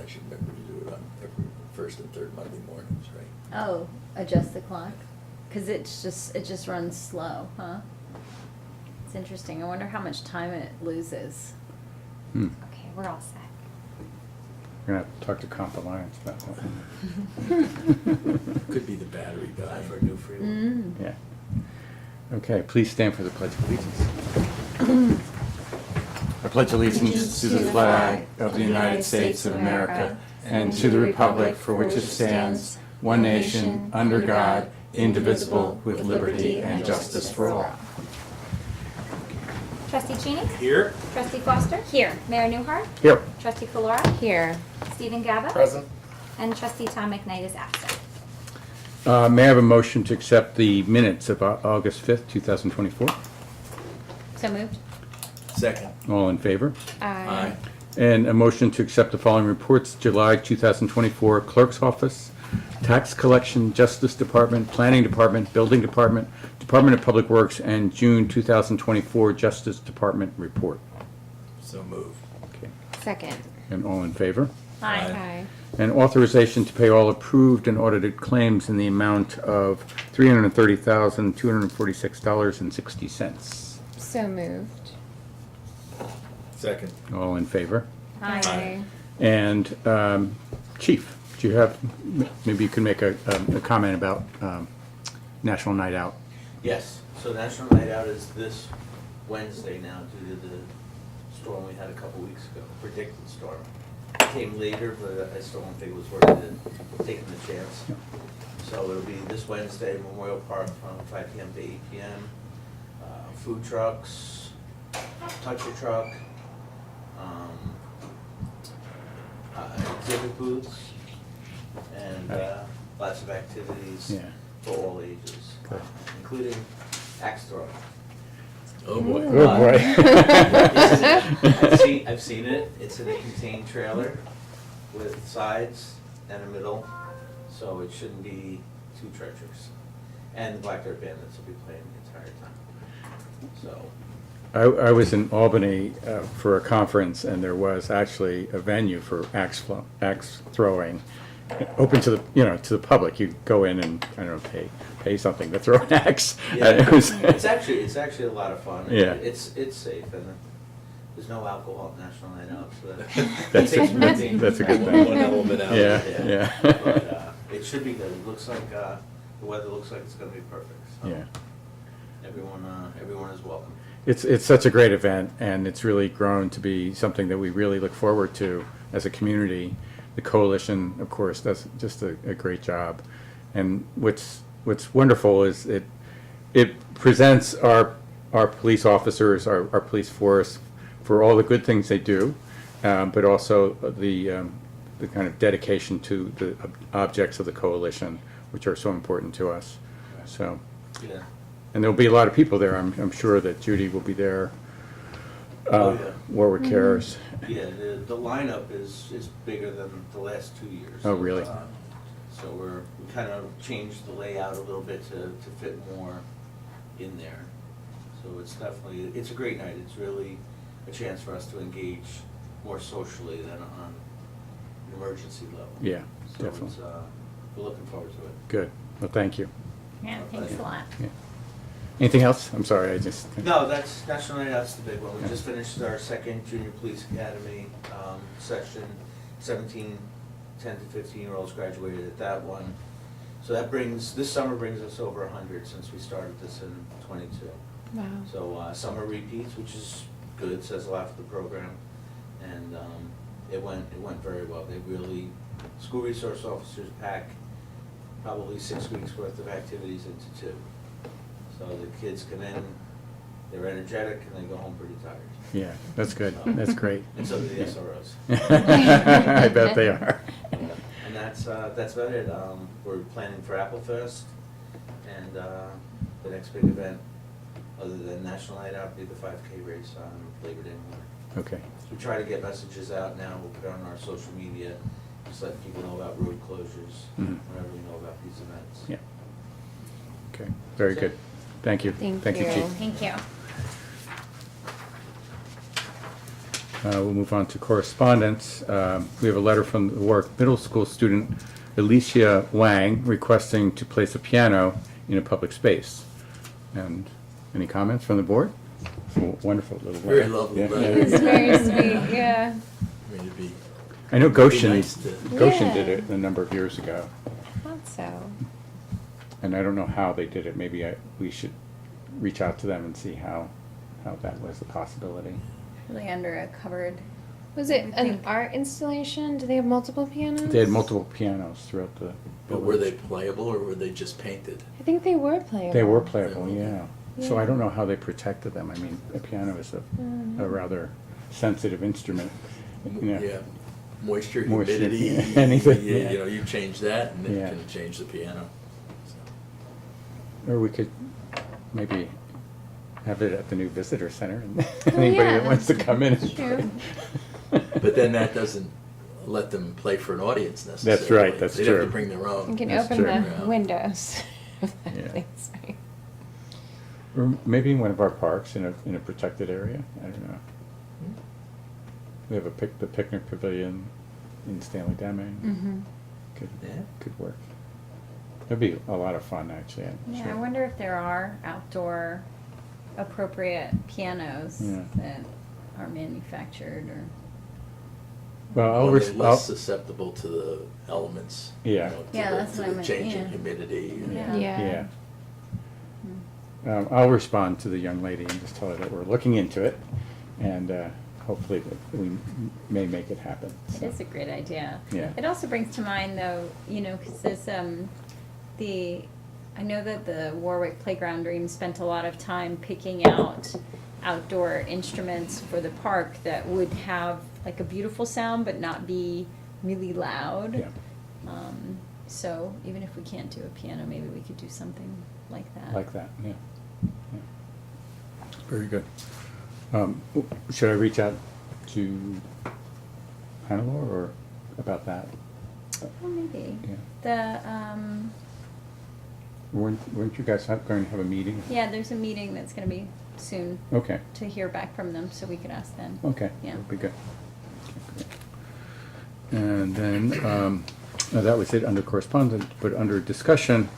should remember to do it on every first and third Monday mornings, right? Oh, adjust the clock? Because it just runs slow, huh? It's interesting. I wonder how much time it loses. Hmm. Okay, we're all set. We're gonna have to talk to Comp Alliance about that. Could be the battery guy. Time for a new freeway. Mm. Yeah. Okay, please stand for the Pledge of Allegiance. I pledge allegiance to the flag of the United States of America and to the republic for which it stands, one nation, under God, indivisible, with liberty and justice for all. Trustee Cheney? Here? Trustee Foster? Here. Mayor Newhart? Here. Trustee Colora? Here. Stephen Gaba? Present. And Trustee Tom McKnight is absent. May I have a motion to accept the minutes of August 5th, 2024? So moved? Second. All in favor? Aye. And a motion to accept the following reports: July 2024 Clerk's Office, Tax Collection, Justice Department, Planning Department, Building Department, Department of Public Works, and June 2024 Justice Department report. So moved. Okay. Second. And all in favor? Aye. And authorization to pay all approved and audited claims in the amount of $330,246.60. So moved. Second. All in favor? Aye. And Chief, do you have, maybe you can make a comment about National Night Out? Yes, so National Night Out is this Wednesday now due to the storm we had a couple weeks ago, predicted storm. It came later, but I still don't think it was worth it, taking the chance. So it'll be this Wednesday, Memorial Park from 5 p.m. to 8 p.m. Food trucks, toucher truck, exhibit booths, and lots of activities Yeah. for all ages, Good. including axe throwing. Oh, boy. Oh, boy. I've seen it. It's in a contained trailer with sides and a middle, so it shouldn't be too treacherous. And the Black Dirt Bandits will be playing the entire time. So, I was in Albany for a conference, and there was actually a venue for axe throwing, open to the to the public. You go in and I don't know, pay something to throw an axe. yeah, And it was it's actually a lot of fun. Yeah. It's safe, and there's no alcohol at National Night Out, so That's takes a- routine. that's a good One thing. element out. Yeah, Yeah. yeah. But it should be good. It looks like the weather looks like it's going to be perfect. So Yeah. everyone is welcome. It's such a great event, and it's really grown to be something that we really look forward to as a community. The coalition, of course, does just a great job. And what's wonderful is it presents our police officers, our police force, for all the good things they do, but also the kind of dedication to the objects of the coalition, which are so important to us. So. Yeah. And there'll be a lot of people there. I'm sure that Judy will be there. Oh, yeah. Warwick Cares. Yeah, the lineup is bigger than the last 2 years. Oh, really? So we kind of changed the layout a little bit to fit more in there. So it's a great night. It's really a chance for us to engage more socially than on an emergency level. Yeah, So definitely. it's, we're looking forward to it. Good. Well, thank you. Yeah, thanks a lot. Yeah. Anything else? I'm sorry, I just. No, that's National Night Out's the big one. We just finished our second Junior Police Academy section. 10 to 15-year-olds graduated at that one. So this summer brings us over 100 since we started this in 22. Wow. So summer repeats, which is good, says a lot for the program. And it went very well. School resource officers pack probably 6 weeks worth of activities into 2. So the kids come in, they're energetic, and they go home pretty tired. Yeah, that's good. That's great. And so do the SROs. I bet they are. And that's about it. We're planning for Applefest, and the next big event, other than National Night Out, will be the 5K race on Labor Day morning. Okay. We try to get messages out now. We'll put it on our social media, just let people know about road closures, Mhm. whenever we know about these events. Yeah. Okay. Very good. Thank you. Thank you, you. Chief. Thank you. We'll move on to correspondence. We have a letter from the Warwick Middle School student Alicia Wang requesting to place a piano in a public space. And any comments from the board? Wonderful little letter. Very lovely Yeah, letter. yeah. It's very sweet, yeah. I mean, it'd be, I know Goshen, nice to- Goshen Yeah. did it a number of years ago, Thought so. and I don't know how they did it. Maybe we should reach out to them and see how that was a possibility. Really under a cupboard. Was it I an think- art installation? Do they have multiple pianos? They had multiple pianos throughout the but were they village. playable or were they just painted? I think they were playable. They were playable, yeah. So Yeah. I don't know how they protected them. I mean, a piano is a rather sensitive instrument. You know. Yeah, moisture, Moisture, humidity, yeah, anything, you yeah. you know, you change that and Yeah. it can change the piano. So, Or we could maybe have it at the new visitor center, and anybody that yeah. wants to come in. and True. But then that doesn't let them play for an audience necessarily. right, that's They'd have true. to bring their You own. can That's open true. the Yeah. windows. Yeah. Things, right? Or maybe in one of our parks in a protected area. I don't know. We have the picnic pavilion in Stanley Deming. Mm-hmm. Could work. It'd be a lot of fun, actually. I'm Yeah, sure. I wonder if there are outdoor appropriate pianos Yeah. that are manufactured or. Well, Well, they're less susceptible to the elements. you Yeah. know, to Yeah, the- that's to what I the meant, changing yeah. humidity. and- Yeah. Yeah. Yeah. I'll respond to the young lady and just tell her that we're looking into it, and hopefully that we may make it happen. It So, is a great idea. Yeah. It also brings to mind though, you know, because there's I know that the Warwick Playground Dream spent a lot of time picking out outdoor instruments for the park that would have like a beautiful sound but not be really loud. Yeah. So even if we can't do a piano, maybe we could do something like that. Like that, yeah. Yeah. Very good. Should I reach out to Hannelore or about that? Well, maybe. Yeah. Weren't you guys going to have a meeting? Yeah, there's a meeting that's gonna be soon Okay, to hear back from them, so we could ask them. okay, Yeah. that'd be good. Okay, great. And then, that was it under correspondence, but under discussion,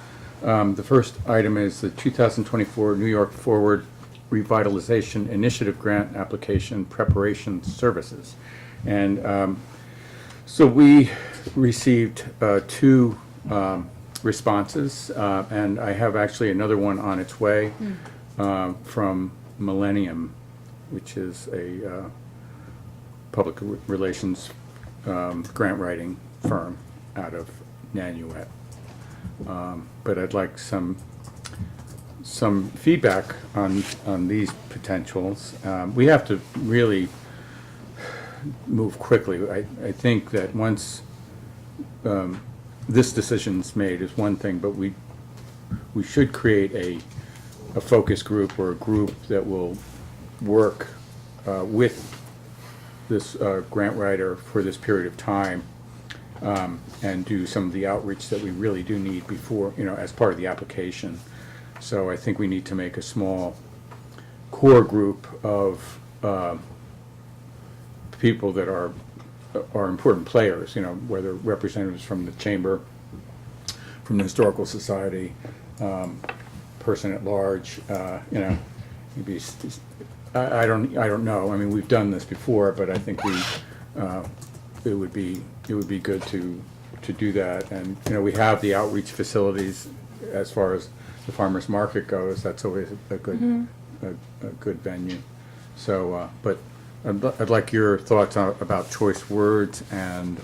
the first item is the 2024 New York Forward Revitalization Initiative Grant Application Preparation Services. And so we received two responses, and I have actually another one on its way from Millennium, which is a public relations grant writing firm out of Nanuet. But I'd like some feedback on these potentials. We have to really move quickly. I think that once this decision's made is one thing, but we should create a focus group or a group that will work with this grant writer for this period of time, and do some of the outreach that we really do need before, as part of the application. So I think we need to make a small core group of people that are important players, whether representatives from the chamber, from the Historical Society, person at large, maybe I don't know. I mean, we've done this before, but I think it would be good to do that. And we have the outreach facilities as far as the farmers market goes. That's always a good a good venue. So, but I'd like your thoughts about choice words and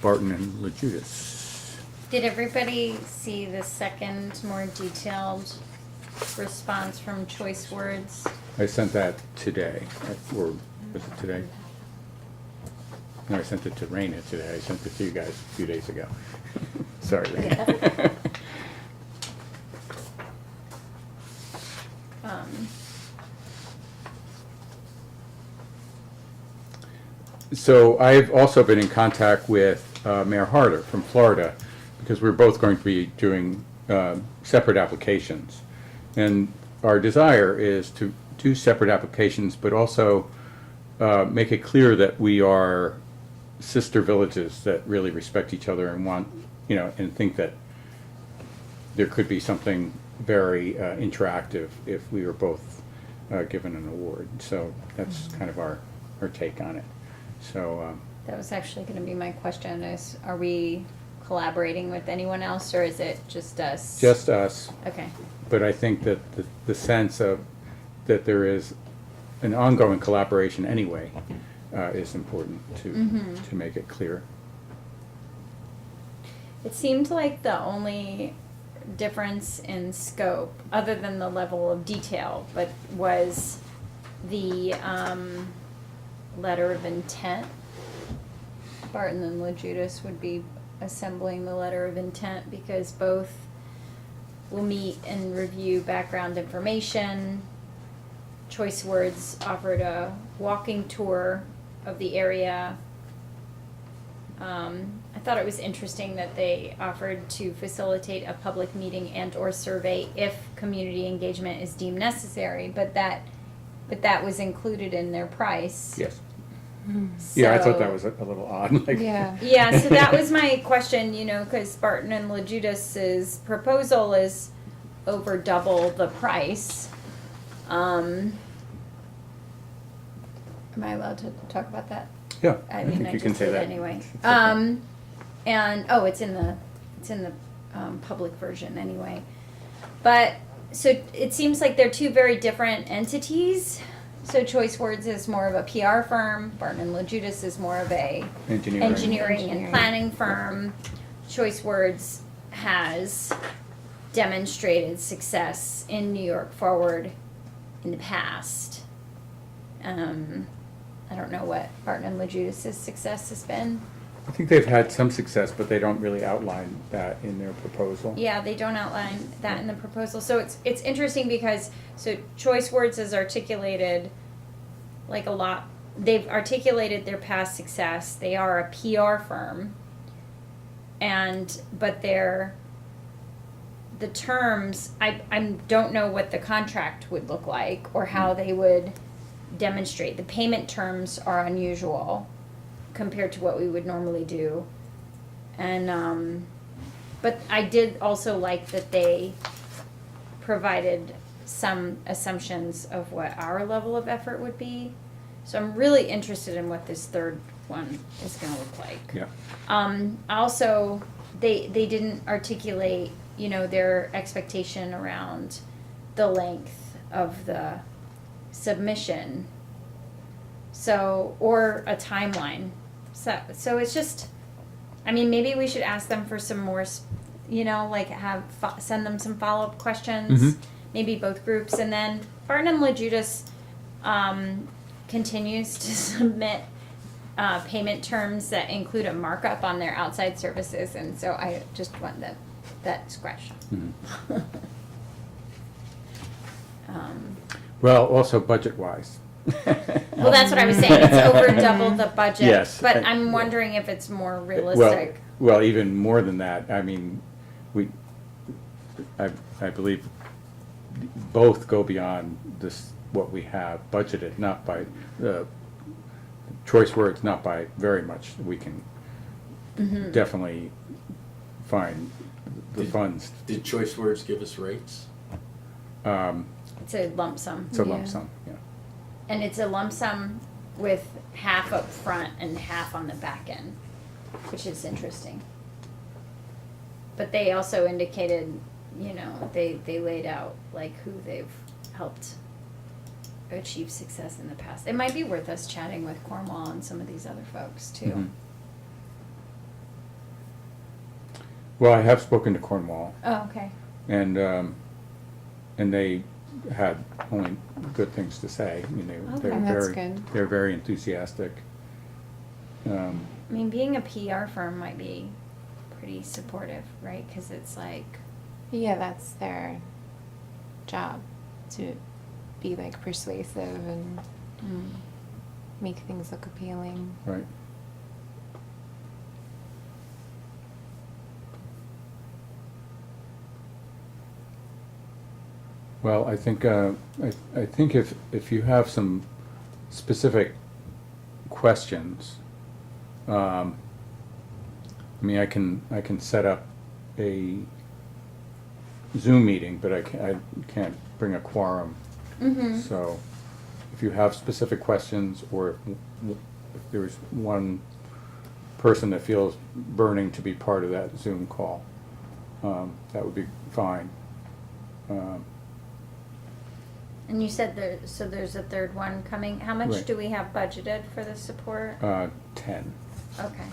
Barton and LeJudas. Did everybody see the second, more detailed response from Choice Words? I sent that today, or was it today? No, I sent it to Raina today. I sent it to you guys a few days ago. Sorry, Raina. So I've also been in contact with Mayor Harder from Florida, because we're both going to be doing separate applications. And our desire is to do separate applications, but also make it clear that we are sister villages that really respect each other and want, and think that there could be something very interactive if we were both given an award. So that's kind of our take on it. So, That was actually gonna be my question is, are we collaborating with anyone else or is it just us? just us, Okay, but I think that the sense of that there is an ongoing collaboration anyway is important to make it clear. it seemed like the only difference in scope, other than the level of detail, but was the, letter of intent. Barton and LaJudas would be assembling the letter of intent because both will meet and review background information. Choice Words offered a walking tour of the area. I thought it was interesting that they offered to facilitate a public meeting and or survey if community engagement is deemed necessary, but that was included in their price. Yes. Yeah, I thought that So- was a little odd. Like, Yeah. Yeah, so that was my question, because Barton and LaJudas's proposal is over double the price. Am I allowed to talk about that? Yeah, I I mean, think I you can just say did that. anyway. It's okay. And, it's in the public version anyway. But, so it seems like they're two very different entities. So Choice Words is more of a PR firm, Barton and LaJudas is more of a Engineering. engineering and Engineering. planning firm. Choice Words has demonstrated success in New York Forward in the past. I don't know what Barton and LaJudas's success has been. I think they've had some success, but they don't really outline that in their proposal. Yeah, they don't outline that in the proposal. So it's interesting because, so Choice Words has articulated like a lot, they've articulated their past success. They are a PR firm. But the terms, I don't know what the contract would look like or how they would demonstrate. The payment terms are unusual compared to what we would normally do. And, but I did also like that they provided some assumptions of what our level of effort would be. So I'm really interested in what this third one is gonna look like. Yeah. Also, they didn't articulate, their expectation around the length of the submission. So, or a timeline. So it's just, maybe we should ask them for some more, send them some follow-up questions. Mhm. Maybe both groups, and then Barton and LaJudas, continues to submit payment terms that include a markup on their outside services, and so I just want that scratched. Mhm. Um, Well, also budget-wise. Well, that's what I was saying, it's over double the budget, Yes. but I'm wondering if it's more Well, realistic. well, even more than that, I believe both go beyond this, what we have budgeted, not by, Choice Words, not by very much. We can Mhm. definitely find the funds. Did Choice Words give us rates? It's a lump sum, It's a lump Yeah. sum, yeah. and it's a lump sum with half up front and half on the back end, which is interesting. But they also indicated, they laid out like who they've helped achieve success in the past. It might be worth us chatting with Cornwall and some of these other folks too. Mhm. Well, I have spoken to Cornwall, Oh, okay. and they had only good things to say. They Okay. were That's very, good. they're very enthusiastic. Being a PR firm might be pretty supportive, right? Because it's like, Yeah, that's their job, to be like persuasive and make things look appealing. Right. Well, I think if you have some specific questions, I mean, I can set up a Zoom meeting, but I can't bring a quorum. Mm-hmm. So if you have specific questions, or if there's one person that feels burning to be part of that Zoom call, that would be fine. And you said there's a third one coming. How much Right. do we have budgeted for the support? 10. Okay.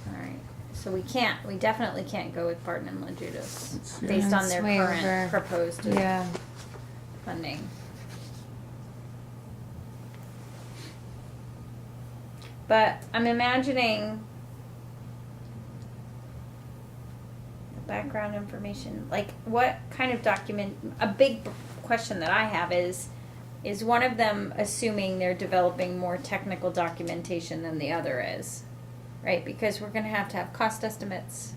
All right. So we definitely can't go with Barton and LaJudas It's- yeah. based on It's their way current over. proposed Yeah. funding. But I'm imagining the background information, like what kind of document, a big question that I have is one of them assuming they're developing more technical documentation than the other is, right? Because we're gonna have to have cost estimates.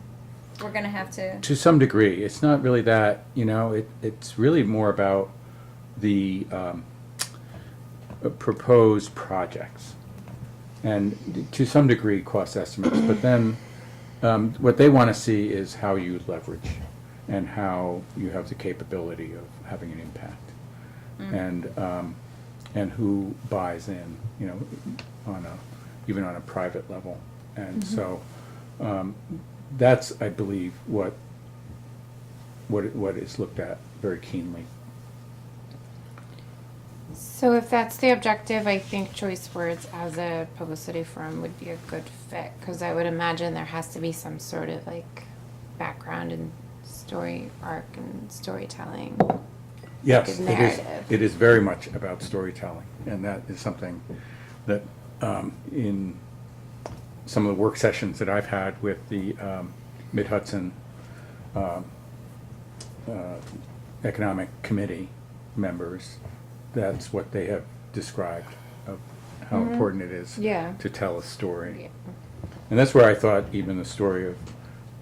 We're gonna have to, To some degree, it's not really that, it's really more about the proposed projects. And to some degree, cost estimates, but then what they want to see is how you leverage and how you have the capability of having an impact. And who buys in, even on a private level. And so that's, I believe, what is looked at very keenly. So if that's the objective, I think Choice Words as a publicity firm would be a good fit, because I would imagine there has to be some sort of like background and story arc and storytelling. Yes, Good it is. narrative. It is very much about storytelling, and that is something that in some of the work sessions that I've had with the Mid-Hudson Economic Committee members, that's what they have described of how important it is Yeah. to tell a story. Yeah. And that's where I thought even the story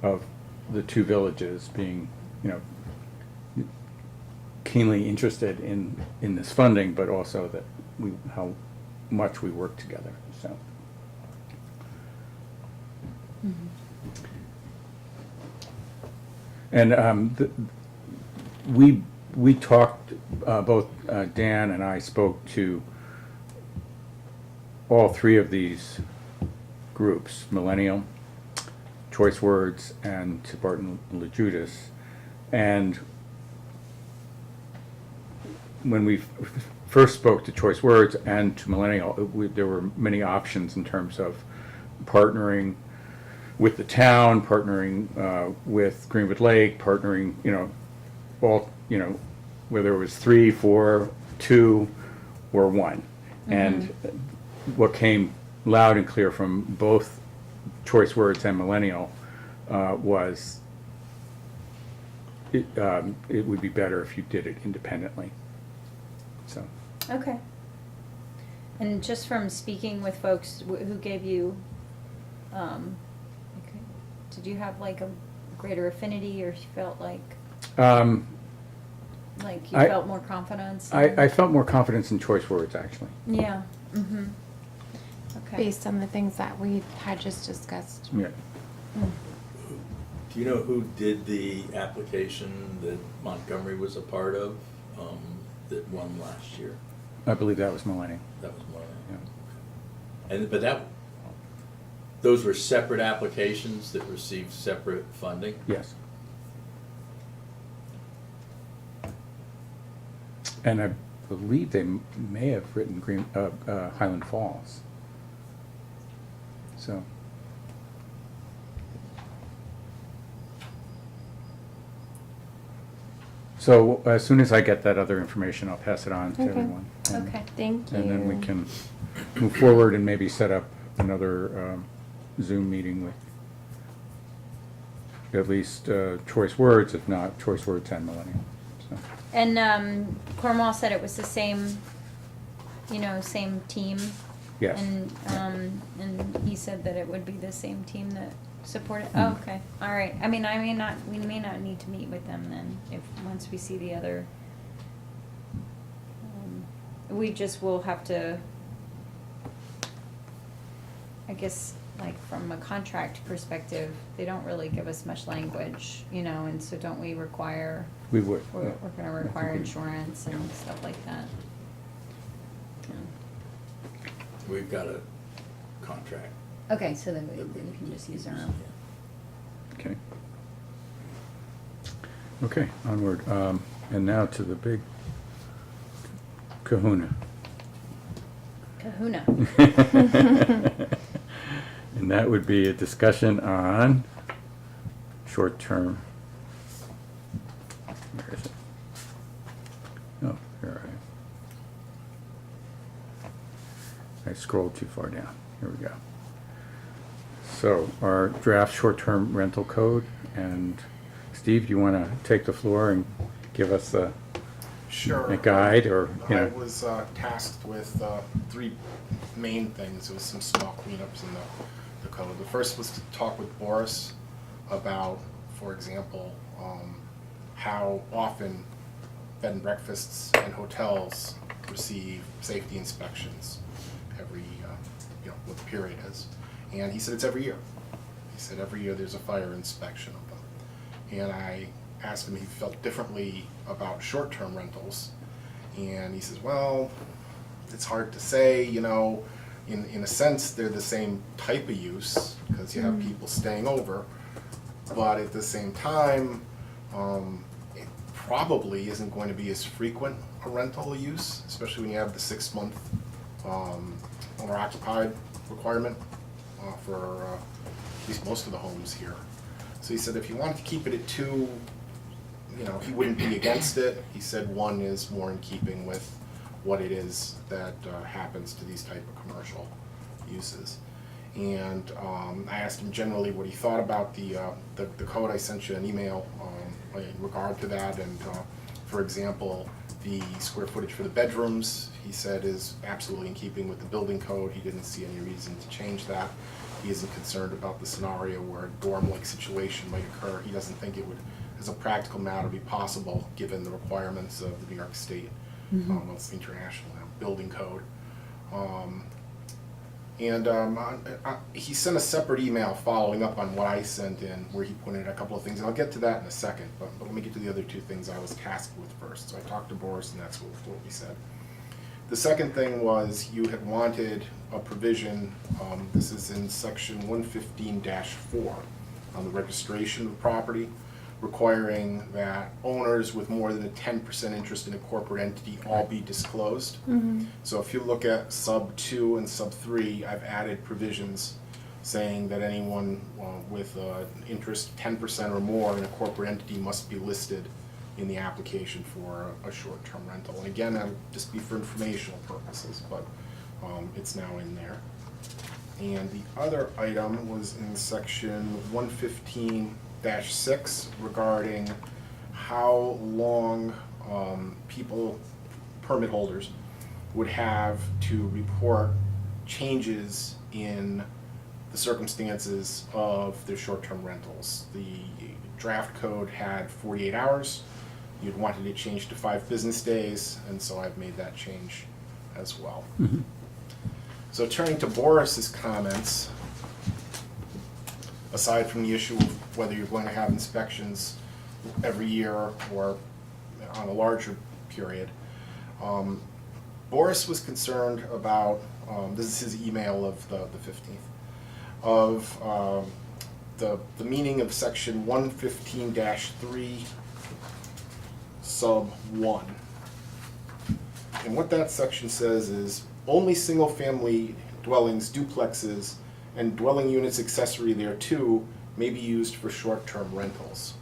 of the two villages being, keenly interested in this funding, but also that how much we work together, so. And we talked, both Dan and I spoke to all three of these groups, Millennial, Choice Words, and to Barton LaJudas. And when we first spoke to Choice Words and to Millennial, there were many options in terms of partnering with the town, partnering with Greenwood Lake, partnering, all, whether it was 3, 4, 2, or 1. And what came loud and clear from both Choice Words and Millennial was it would be better if you did it independently. So. okay. And just from speaking with folks who gave you, did you have like a greater affinity, or you felt like you I- felt more confidence? I felt more confidence in Choice Words, actually. Yeah, mm-hmm. Okay. Based on the things that we had just discussed. Yeah. Do you know who did the application that Montgomery was a part of, that won last year? I believe that was Millennium. That was one. Yeah. But those were separate applications that received separate funding? Yes. And I believe they may have written Highland Falls. So. So as soon as I get that other information, I'll pass it on to Okay. everyone. And- Okay. Thank you. And then we can move forward and maybe set up another Zoom meeting with at least Choice Words, if not Choice Words and Millennium. So. And Cornwall said it was the same, same team. Yes. And he said that it would be the same team that supported. Mm. Oh, okay, all right. I mean, we may not need to meet with them then once we see the other. We just will have to I guess, like, from a contract perspective, they don't really give us much language, you know, and so don't we require, We would. we're gonna require we- insurance and stuff like that? Yeah. We've got a contract. Okay, so then we can just use our own. Okay. Okay, onward. And now to the big kahuna. Kahuna. And that would be a discussion on short-term. Where is it? Oh, here I scrolled too far down. Here we go. So our draft short-term rental code, and Steve, you want to take the floor and give us a Sure. guide, or, you I know? was tasked with three main things. There was some small cleanups in the code. The first was to talk with Boris about, for example, how often bed and breakfasts and hotels receive safety inspections every, what the period is. And he said it's every year. He said every year there's a fire inspection of them. And I asked him if he felt differently about short-term rentals. And he says, well, it's hard to say, in a sense, they're the same type of use, because you have people staying over. But at the same time, it probably isn't going to be as frequent a rental use, especially when you have the 6-month owner-occupied requirement for at least most of the homes here. So he said if you wanted to keep it at 2, he wouldn't be against it. He said 1 is more in keeping with what it is that happens to these type of commercial uses. And I asked him generally what he thought about the code. I sent you an email in regard to that, and for example, the square footage for the bedrooms, he said, is absolutely in keeping with the building code. He didn't see any reason to change that. He isn't concerned about the scenario where a dorm-like situation might occur. He doesn't think it would, as a practical matter, be possible given the requirements of the New York State, it's the international building code. He sent a separate email following up on what I sent in, where he pointed out a couple of things, and I'll get to that in a second, but let me get to the other 2 things I was tasked with first. So I talked to Boris, and that's what we said. The second thing was you had wanted a provision, this is in section 115-4, on the registration of property, requiring that owners with more than a 10% interest in a corporate entity all be disclosed. So if you look at sub 2 and sub 3, I've added provisions saying that anyone with interest 10% or more in a corporate entity must be listed in the application for a short-term rental. And again, that would just be for informational purposes, but it's now in there. And the other item was in section 115-6 regarding how long permit holders, would have to report changes in the circumstances of their short-term rentals. The draft code had 48 hours. You'd wanted it changed to 5 business days, and so I've made that change as well. So turning to Boris's comments, aside from the issue of whether you're going to have inspections every year or on a larger period, Boris was concerned about, this is his email of the 15th, of the meaning of section 115-3 sub 1. And what that section says is only single-family dwellings, duplexes, and dwelling units accessory thereto may be used for short-term rentals.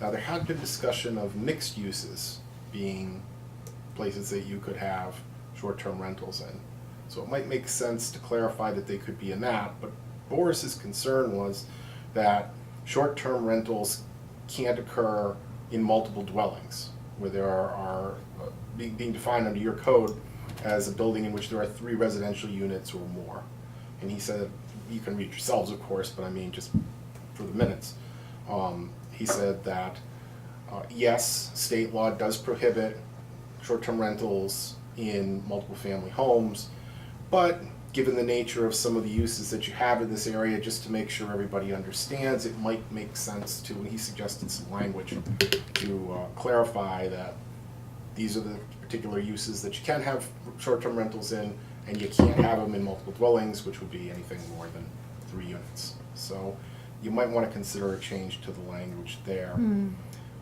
Now, there had been discussion of mixed uses being places that you could have short-term rentals in. So it might make sense to clarify that they could be in that, but Boris's concern was that short-term rentals can't occur in multiple dwellings, where there are being defined under your code as a building in which there are 3 residential units or more. And he said, you can read yourselves, of course, but I mean just for the minutes. He said that, yes, state law does prohibit short-term rentals in multiple family homes, but given the nature of some of the uses that you have in this area, just to make sure everybody understands, it might make sense to, and he suggested some language to clarify that these are the particular uses that you can have short-term rentals in, and you can't have them in multiple dwellings, which would be anything more than 3 units. So you might want to consider a change to the language there.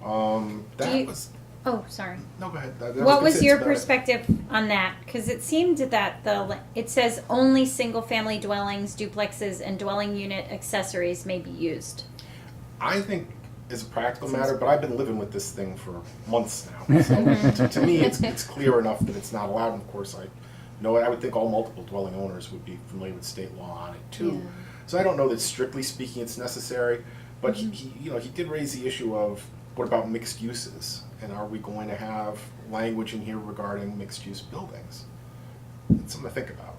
That you- was, Oh, sorry. no, go ahead. That What was consistent your about it. perspective on that? Because it seemed that it says only single-family dwellings, duplexes, and dwelling unit accessories may be used. I think as a practical matter, but I've been living with this thing for months now. So to me, it's clear enough that it's not allowed. And of course, I know I would think all multiple dwelling owners would be familiar with state law on it too. Yeah. So I don't know that strictly speaking it's necessary, but he did raise the issue of what about mixed uses, and are we going to have language in here regarding mixed use buildings? It's something to think about.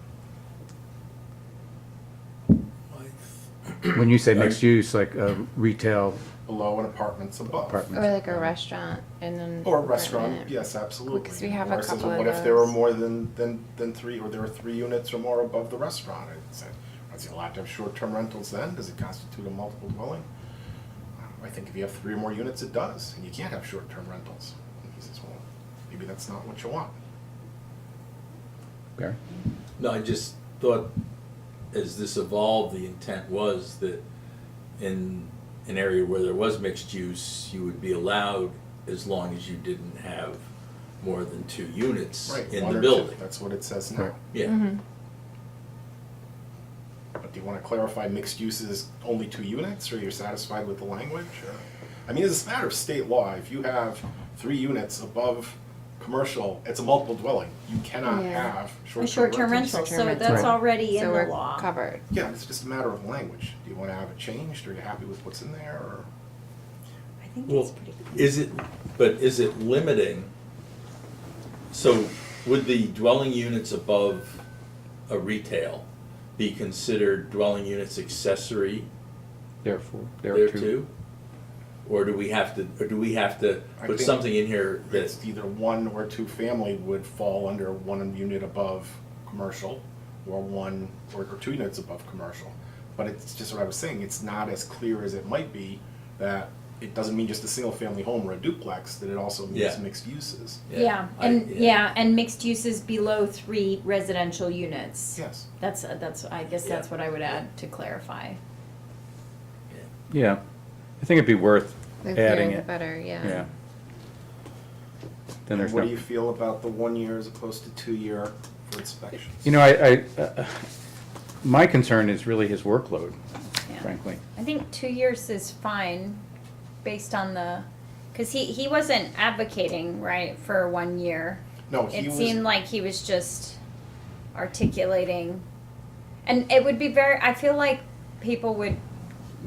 When you say mixed use, like retail Below and apartments above. apartments. Or like a restaurant and then. Or a restaurant, apartment. yes, absolutely. Because we have Or a it says, couple well, of what if there are those. more than 3, or there are 3 units or more above the restaurant? I'd say, is it allowed to have short-term rentals then? Does it constitute a multiple dwelling? I think if you have 3 or more units, it does, and you can't have short-term rentals. And he says, well, maybe that's not what you want. Barry? No, I just thought as this evolved, the intent was that in an area where there was mixed use, you would be allowed as long as you didn't have more than 2 units Right, in 1 the or 2, building. that's what it says now. Right. Yeah, But do you want to clarify mixed uses only 2 units, or you're satisfied with the language? Or, I mean, it's a matter of state law. If you have 3 units above commercial, it's a multiple dwelling. You cannot Yeah. have A short-term rental, Short-term so rental. that's Right. already in So the we're law. covered. Yeah, it's just a matter of language. Do you want to have it changed? Are you happy with what's in there? Or I think well, that's pretty is it limiting? So would the dwelling units above a retail be considered dwelling units accessory Therefore, there too? Or do we have to I put think something in here that, it's either 1 or 2 family would fall under 1 unit above commercial, or 1 or 2 units above commercial. But it's just what I was saying, it's not as clear as it might be, that it doesn't mean just a single family home or a duplex, that it also means Yeah. mixed uses. Yeah, and mixed uses below 3 residential units. Yes. That's I guess that's what I would add to clarify. Yeah, I think it'd be worth The adding clearer the it. better, yeah. Yeah. Then there's What no. do you feel about the 1 year as opposed to 2 year for inspections? You know, my concern is really his workload, Yeah. frankly. I think 2 years is fine, based on because he wasn't advocating, right, for 1 year. No, he It was. seemed like he was just articulating, and it would be I feel like people would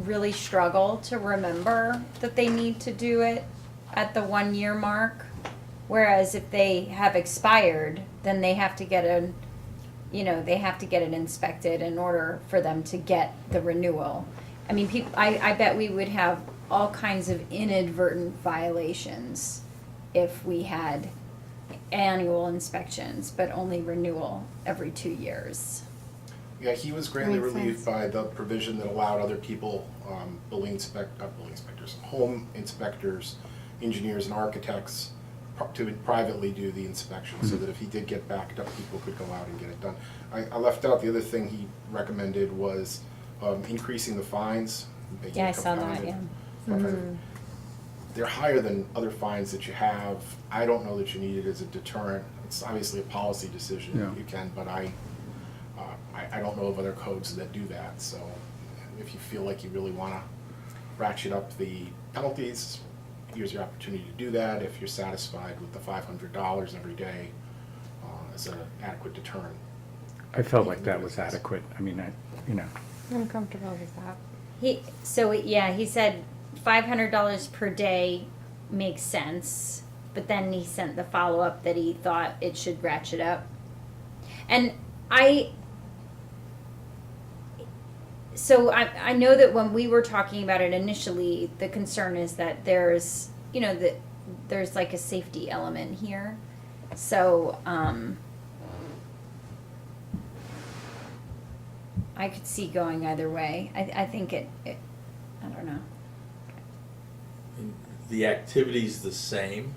really struggle to remember that they need to do it at the 1 year mark. Whereas if they have expired, then they have to get it inspected in order for them to get the renewal. I mean, I bet we would have all kinds of inadvertent violations if we had annual inspections, but only renewal every 2 years. Yeah, he was greatly Makes relieved sense. by the provision that allowed other people, home inspectors, engineers and architects, to privately do the inspection, so that if he did get backed up, people could go out and get it done. I left out, the other thing he recommended was increasing the fines. making Yeah, it I saw that, compounded. yeah. They're higher than other fines that you have. I don't know that you need it as a deterrent. It's obviously a policy decision. Yeah. You can, but I don't know of other codes that do that. So if you feel like you really want to ratchet up the penalties, here's your opportunity to do that. If you're satisfied with the $500 every day as an adequate deterrent. I felt like that was adequate. I mean, I'm comfortable with that. He said $500 per day makes sense, but then he sent the follow-up that he thought it should ratchet up. And I know that when we were talking about it initially, the concern is that there's like a safety element here. So, I could see going either way. I think it, I don't know. And the activity's the same,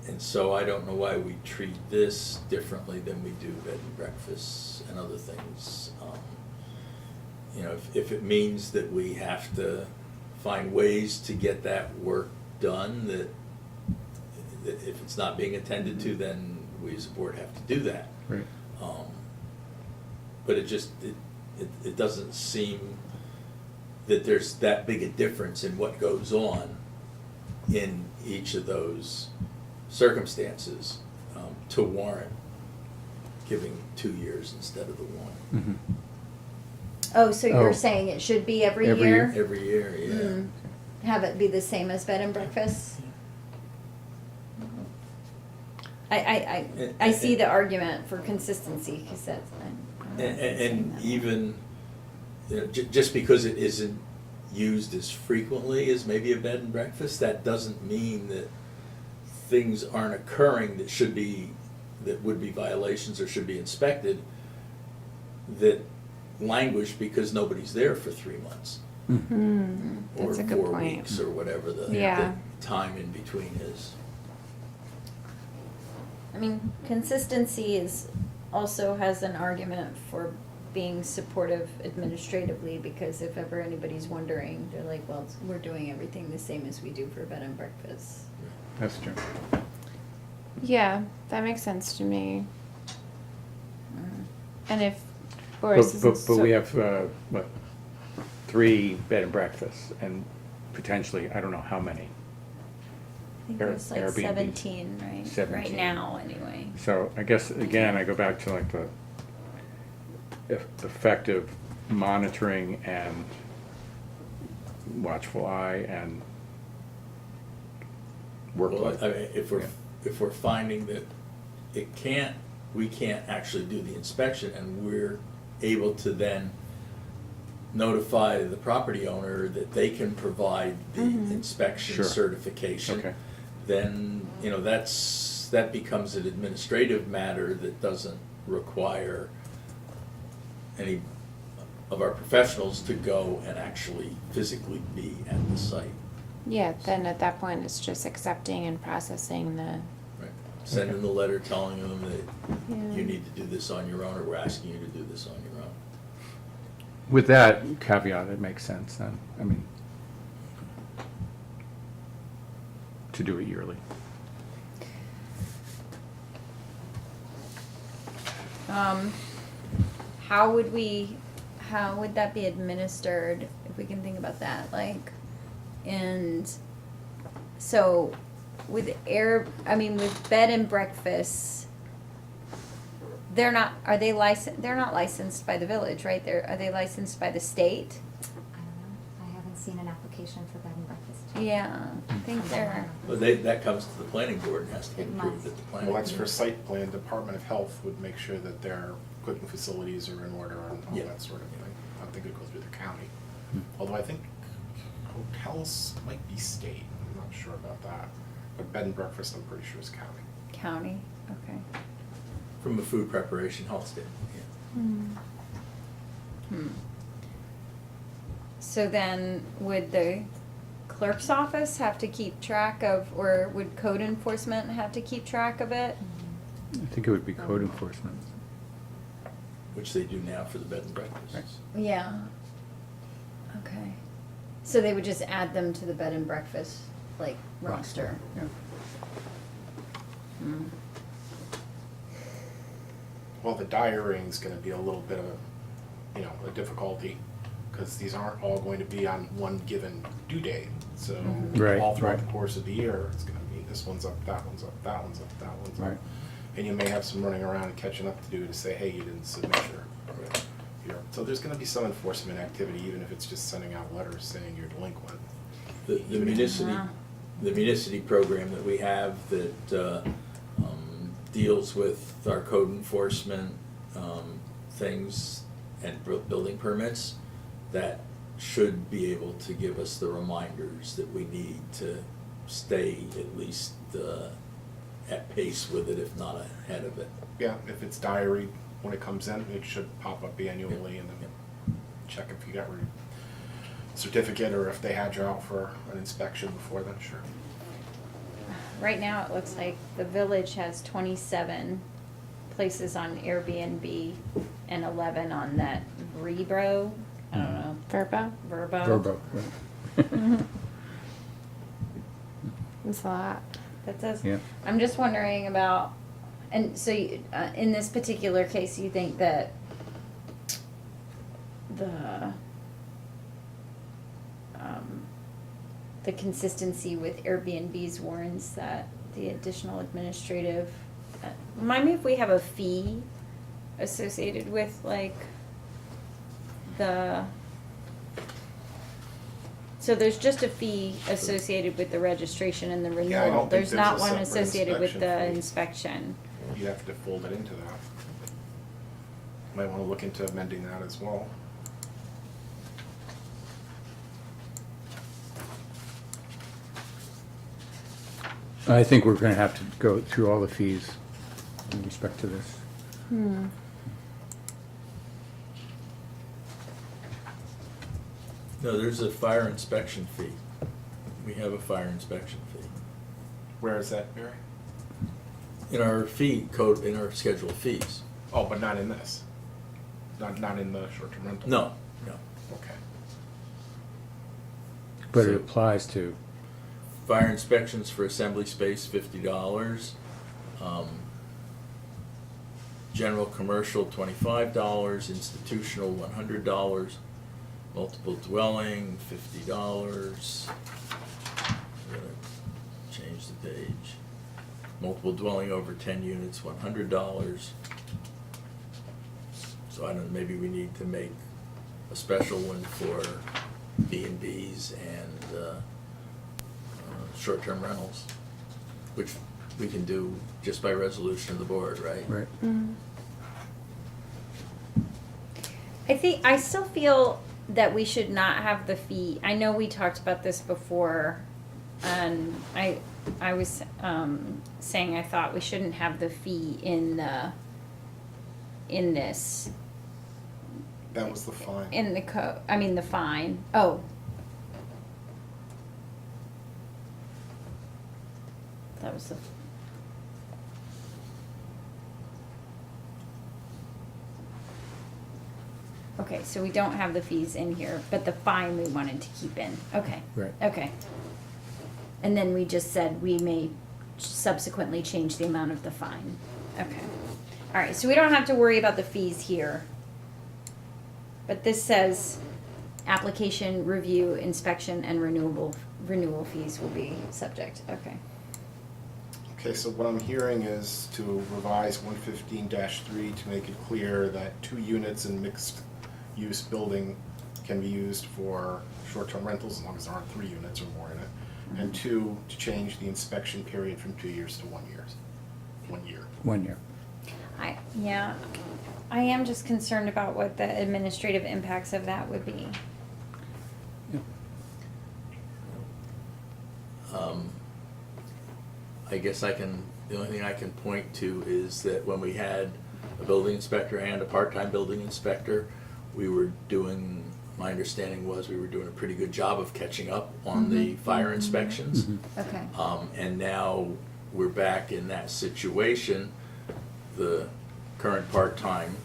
and so I don't know why we treat this differently than we do bed and breakfasts and other things. You know, if it means that we have to find ways to get that work done, that if it's not being attended to, then we as a board have to do that. Right. But it doesn't seem that there's that big a difference in what goes on in each of those circumstances to warrant giving 2 years instead of the one. Mhm. Oh, so you're Oh. saying it should be every Every year? year? Every year, yeah. Mm. Have it be the same as bed and breakfast? I see the argument for consistency, because that's, I'm not saying And that. even, you know, just because it isn't used as frequently as maybe a bed and breakfast, that doesn't mean that things aren't occurring that would be violations or should be inspected, that languish because nobody's there for 3 months. Mhm. Or That's a good 4 point. weeks, or whatever the Yeah. time in between is. I mean, consistency also has an argument for being supportive administratively, because if ever anybody's wondering, they're like, well, we're doing everything the same as we do for bed and breakfast. That's true. Yeah, that makes sense to me. Mm. And if Boris But, isn't but we so- have, what, 3 bed and breakfasts and potentially, I don't know how many. I think Air- it's like Airbnbs. 17, right? Right 17. now, anyway. So I guess, again, I go back to like the effective monitoring and watchful eye and work Well, life. I mean, if Yeah. we're finding that we can't actually do the inspection, and we're able to then notify the property owner that they can provide the inspection Sure. certification, Okay. then, you know, that becomes an administrative matter that doesn't require any of our professionals to go and actually physically be at the site. Yeah, then at that point, it's just accepting and processing the, Right. Sending the letter telling them that Yeah. you need to do this on your own, or we're asking you to do this on your own. With that caveat, it makes sense then. I mean, to do it yearly. How would that be administered, if we can think about that, like, and so with with bed and breakfasts, they're not licensed by the village, right? Are they licensed by the state? I don't know. I haven't seen an application for bed and breakfast. Yeah, I think they're, But that comes to the planning board and has to get It approved must. at the planning Well, board. that's for site plan, Department of Health would make sure that their cooking facilities are in order and all Yeah. that sort of thing. I don't think it goes through the county. Although I think hotels might be state, I'm not sure about that. But bed and breakfast, I'm pretty sure is county. county, okay. From a food preparation health standpoint, yeah. So then, would the clerk's office have to keep track of, or would code enforcement have to keep track of it? I think it would be code enforcement. Which they do now for the bed and breakfasts. Yeah. Okay. So they would just add them to the bed and breakfast, like, roster? Yeah. Hmm. Well, the diarying's gonna be a little bit of a difficulty, because these aren't all going to be on one given due date. So Right, all throughout right. the course of the year, it's gonna be, this one's up, that one's up, that one's up, that one's up. Right. And you may have some running around and catching up to do to say, hey, you didn't submit so there's gonna be some enforcement activity, even if it's just sending out letters saying you're delinquent. The municity, Wow. the municity program that we have that deals with our code enforcement things and building permits, that should be able to give us the reminders that we need to stay at least at pace with it, if not ahead of it. Yeah, if it's diary, when it comes in. It should pop up annually, and then check if you got your certificate or if they had you out for an inspection before then, sure. Right now, it looks like the village has 27 places on Airbnb and 11 on that Vrbo, I don't know, Verbo? Verbo. Verbo, right. That's a lot. That does. Yeah. I'm just wondering about, and so in this particular case, you think that the consistency with Airbnb's warrants that the additional administrative, remind me if we have a fee associated with like so there's just a fee associated with the registration and the renewal. Yeah, I don't think There's not there's a one separate associated with the inspection inspection. You have to fold it into that. Might want to look into amending that as well. I think we're gonna have to go through all the fees in respect to this. No, there's a fire inspection fee. We have a fire inspection fee. Where is that, Barry? In our fee code, in our schedule of fees. Oh, but not in this? Not in the short-term rental? No, no. Okay. But So- it applies to, Fire inspections for assembly space, $50. General commercial, $25. Institutional, $100. Multiple dwelling, $50. I'm gonna change the page. Multiple dwelling over 10 units, $100. So I don't know, maybe we need to make a special one for B&Bs and short-term rentals, which we can do just by resolution of the board, right? right? I still feel that we should not have the fee. I know we talked about this before, and I was saying I thought we shouldn't have the fee in this That was the fine. in the code. I mean the fine. Oh. That was the. Okay, so we don't have the fees in here, but the fine we wanted to keep in. Okay. Right. Okay. And then we just said we may subsequently change the amount of the fine. Okay. All right, so we don't have to worry about the fees here. But this says application, review, inspection, and renewal fees will be subject. Okay. Okay, so what I'm hearing is to revise 115-3 to make it clear that 2 units in mixed-use building can be used for short-term rentals as long as there aren't 3 units or more in it. And 2, to change the inspection period from 2 years to 1 year. 1 year. 1 year. I am just concerned about what the administrative impacts of that would be. I guess the only thing I can point to is that when we had a building inspector and a part-time building inspector, my understanding was we were doing a pretty good job of catching up on the fire inspections. Okay. And now we're back in that situation. The current part-time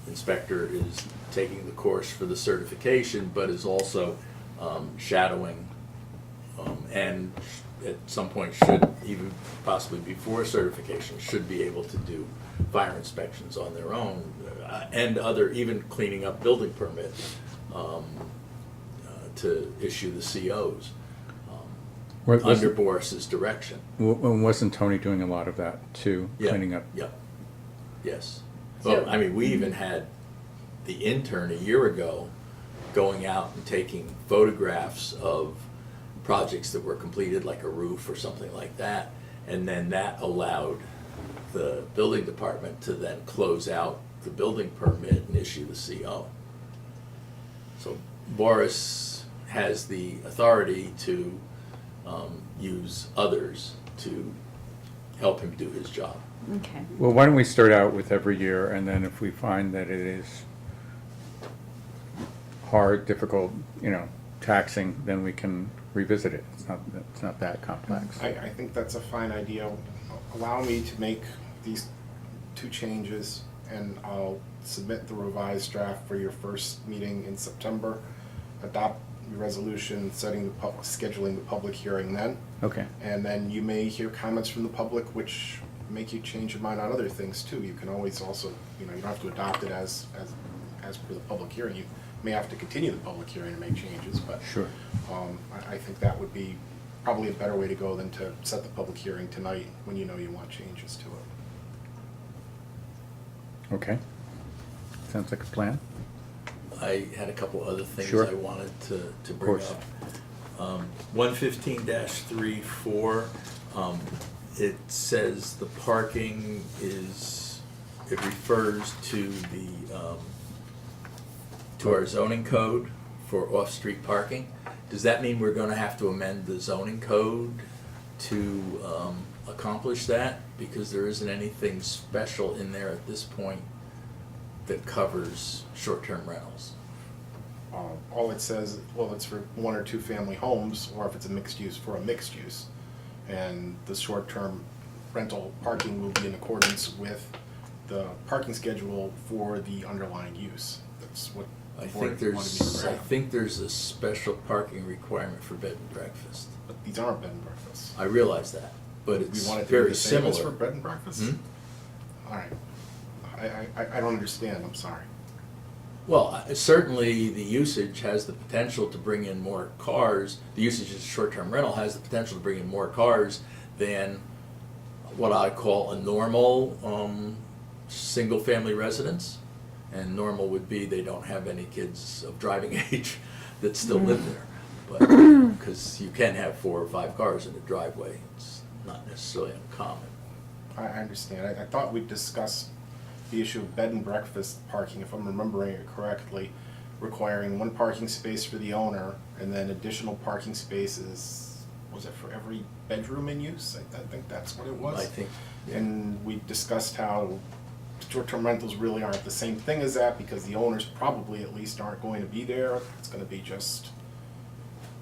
inspector is taking the course for the certification, but is also shadowing, and at some point should, even possibly before certification, should be able to do fire inspections on their own, and even cleaning up building permits to issue the COs under Boris's direction. Wasn't Tony doing a lot of that too, Yeah, cleaning up? Yeah, yes. So- Well, I mean, we even had the intern a year ago going out and taking photographs of projects that were completed, like a roof or something like that, and then that allowed the building department to then close out the building permit and issue the CO. So Boris has the authority to use others to help him do his job. Okay. Well, why don't we start out with every year, and then if we find that it is hard, difficult, taxing, then we can revisit it. It's not that complex. I think that's a fine idea. Allow me to make these 2 changes, and I'll submit the revised draft for your first meeting in September. Adopt your resolution scheduling the public hearing then. Okay. And then you may hear comments from the public which make you change your mind on other things too. You can always also, you don't have to adopt it as per the public hearing. You may have to continue the public hearing and make changes, but Sure. I think that would be probably a better way to go than to set the public hearing tonight when you know you want changes to it. Okay. Sounds like a plan. I had a couple other things Sure. I wanted to bring course. up. 115-3-4, it says the parking it refers to to our zoning code for off-street parking. Does that mean we're gonna have to amend the zoning code to accomplish that? Because there isn't anything special in there at this point that covers short-term rentals. All it says, well, it's for 1 or 2 family homes, or if it's a mixed use, for a mixed use. And the short-term rental parking will be in accordance with the parking schedule for the underlying use. That's what I the board think wanted me to I draft. think there's a special parking requirement for bed and breakfast. But these aren't bed and breakfasts. I realize that, but We it's want it to be very the same as for similar. bed and breakfasts? Hmm? All right. I don't understand, I'm sorry. Well, certainly the usage has the potential to bring in more cars. The usage of short-term rental has the potential to bring in more cars than what I call a normal single-family residence. And normal would be they don't have any kids of driving age that still live there. But, because you can have 4 or 5 cars in a driveway, it's not necessarily uncommon. I understand. I thought we discussed the issue of bed and breakfast parking, if I'm remembering it correctly, requiring 1 parking space for the owner and then additional parking spaces, was it for every bedroom in use? I think that's what it was. I think, yeah. And we discussed how short-term rentals really aren't the same thing as that because the owners probably at least aren't going to be there. It's going to be just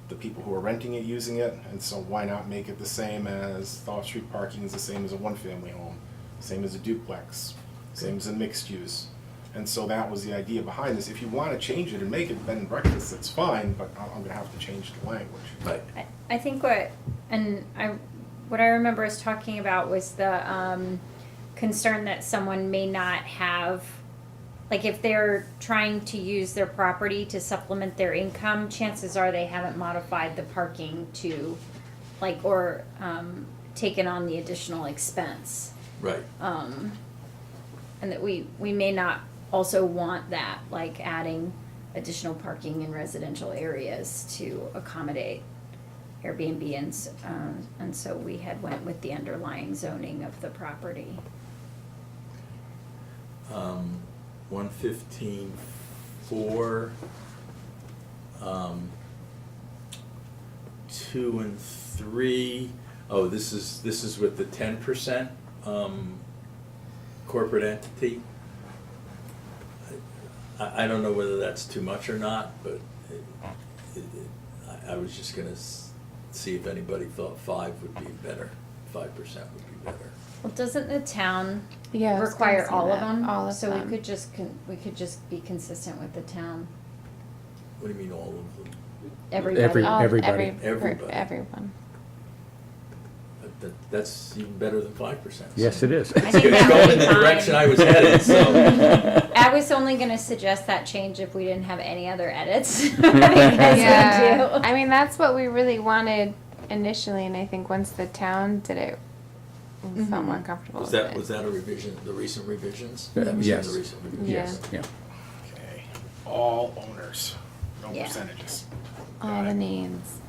the people who are renting it using it, and so why not make it the same as the off-street parking is the same as a 1-family home, same as a duplex, same as a mixed use. And so that was the idea behind this. If you want to change it and make it bed and breakfast, that's fine, but I'm going to have to change the language. Right. I think what I remember us talking about was the concern that someone may not have, like if they're trying to use their property to supplement their income, chances are they haven't modified the parking to, like, or taken on the additional expense. Right. And that we may not also want that, like adding additional parking in residential areas to accommodate Airbnb, and so we had went with the underlying zoning of the property. 115-4, 2 and 3. Oh, this is with the 10% corporate entity. I don't know whether that's too much or not, but I was just gonna see if anybody thought 5 would be better. 5% would be better. Well, doesn't the town Yeah, I was gonna require say all of that, them? all of So them. we could just be consistent with the town. What do you mean all of them? Everybody. Everybody. Everybody. Everyone. That's even better than 5%. Yes, it is. I think It's that going would in be the fine. direction I was headed, so. I was only gonna suggest that change if we didn't have any other edits. Because we Yeah, do. I mean, that's what we really wanted initially, and I think once the town did it, we felt more comfortable Was with that, it. was that a revision, the recent revisions? Yeah, That was in yes. the recent revisions? Yeah. Yeah. Okay. All owners, no Yeah. percentages. All the names.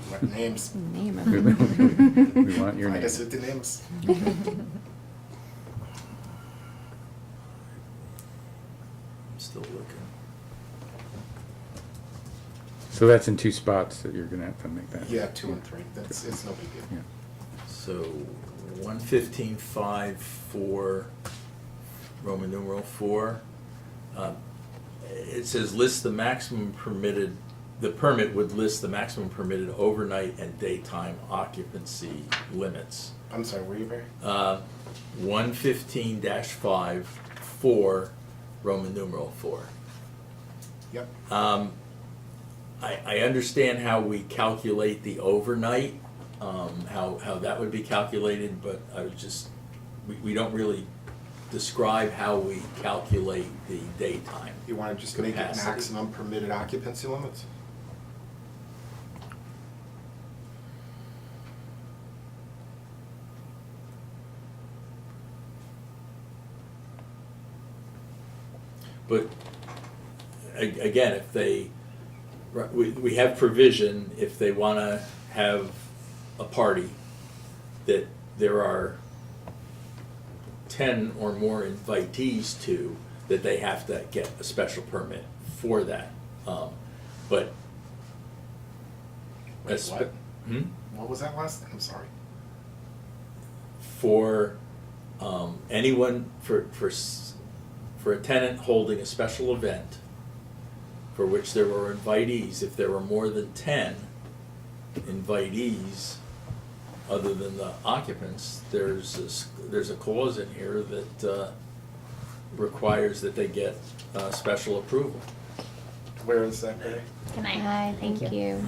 What names? Name We them. we want your I name. guess it's the names. I'm still looking. So that's in 2 spots that you're gonna have to make that. Yeah, 2 and 3. It's no big deal. Yeah. So 115.5 for Roman numeral 4. It says list the maximum permitted, the permit would list the maximum permitted overnight and daytime occupancy limits. I'm sorry, were you Barry? 115-5 for Roman numeral 4. Yep. I understand how we calculate the overnight, how that would be calculated, but I was just, we don't really describe how we calculate the daytime. You want to just make it Capacity. maximum permitted occupancy limits? But again, if they, we have provision, if they want to have a party, that there are 10 or more invitees to, that they have to get a special permit for that. But that's What? Hmm? What was that last? I'm sorry. For anyone, for a tenant holding a special event for which there were invitees, if there were more than 10 invitees other than the occupants, there's a clause in here that requires that they get special approval. Where is that, Barry? Good night. Hi, thank you.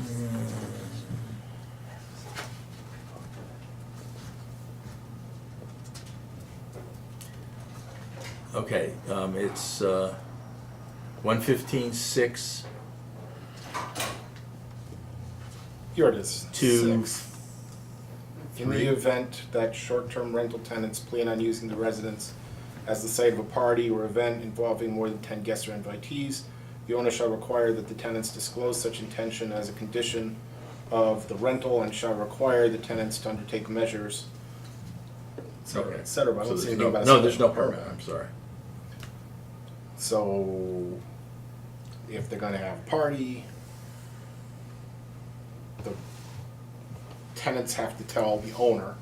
Okay, it's 115.6 Here it is. to 6. In the 3. event that short-term rental tenants plan on using the residence as the site of a party or event involving more than 10 guests or invitees, the owner shall require that the tenants disclose such intention as a condition of the rental and shall require the tenants to undertake measures, et cetera, Okay. et cetera. But I So don't see there's anything no, about a no, there's no special permit, I'm sorry. So, if they're gonna have a party, the tenants have to tell the owner.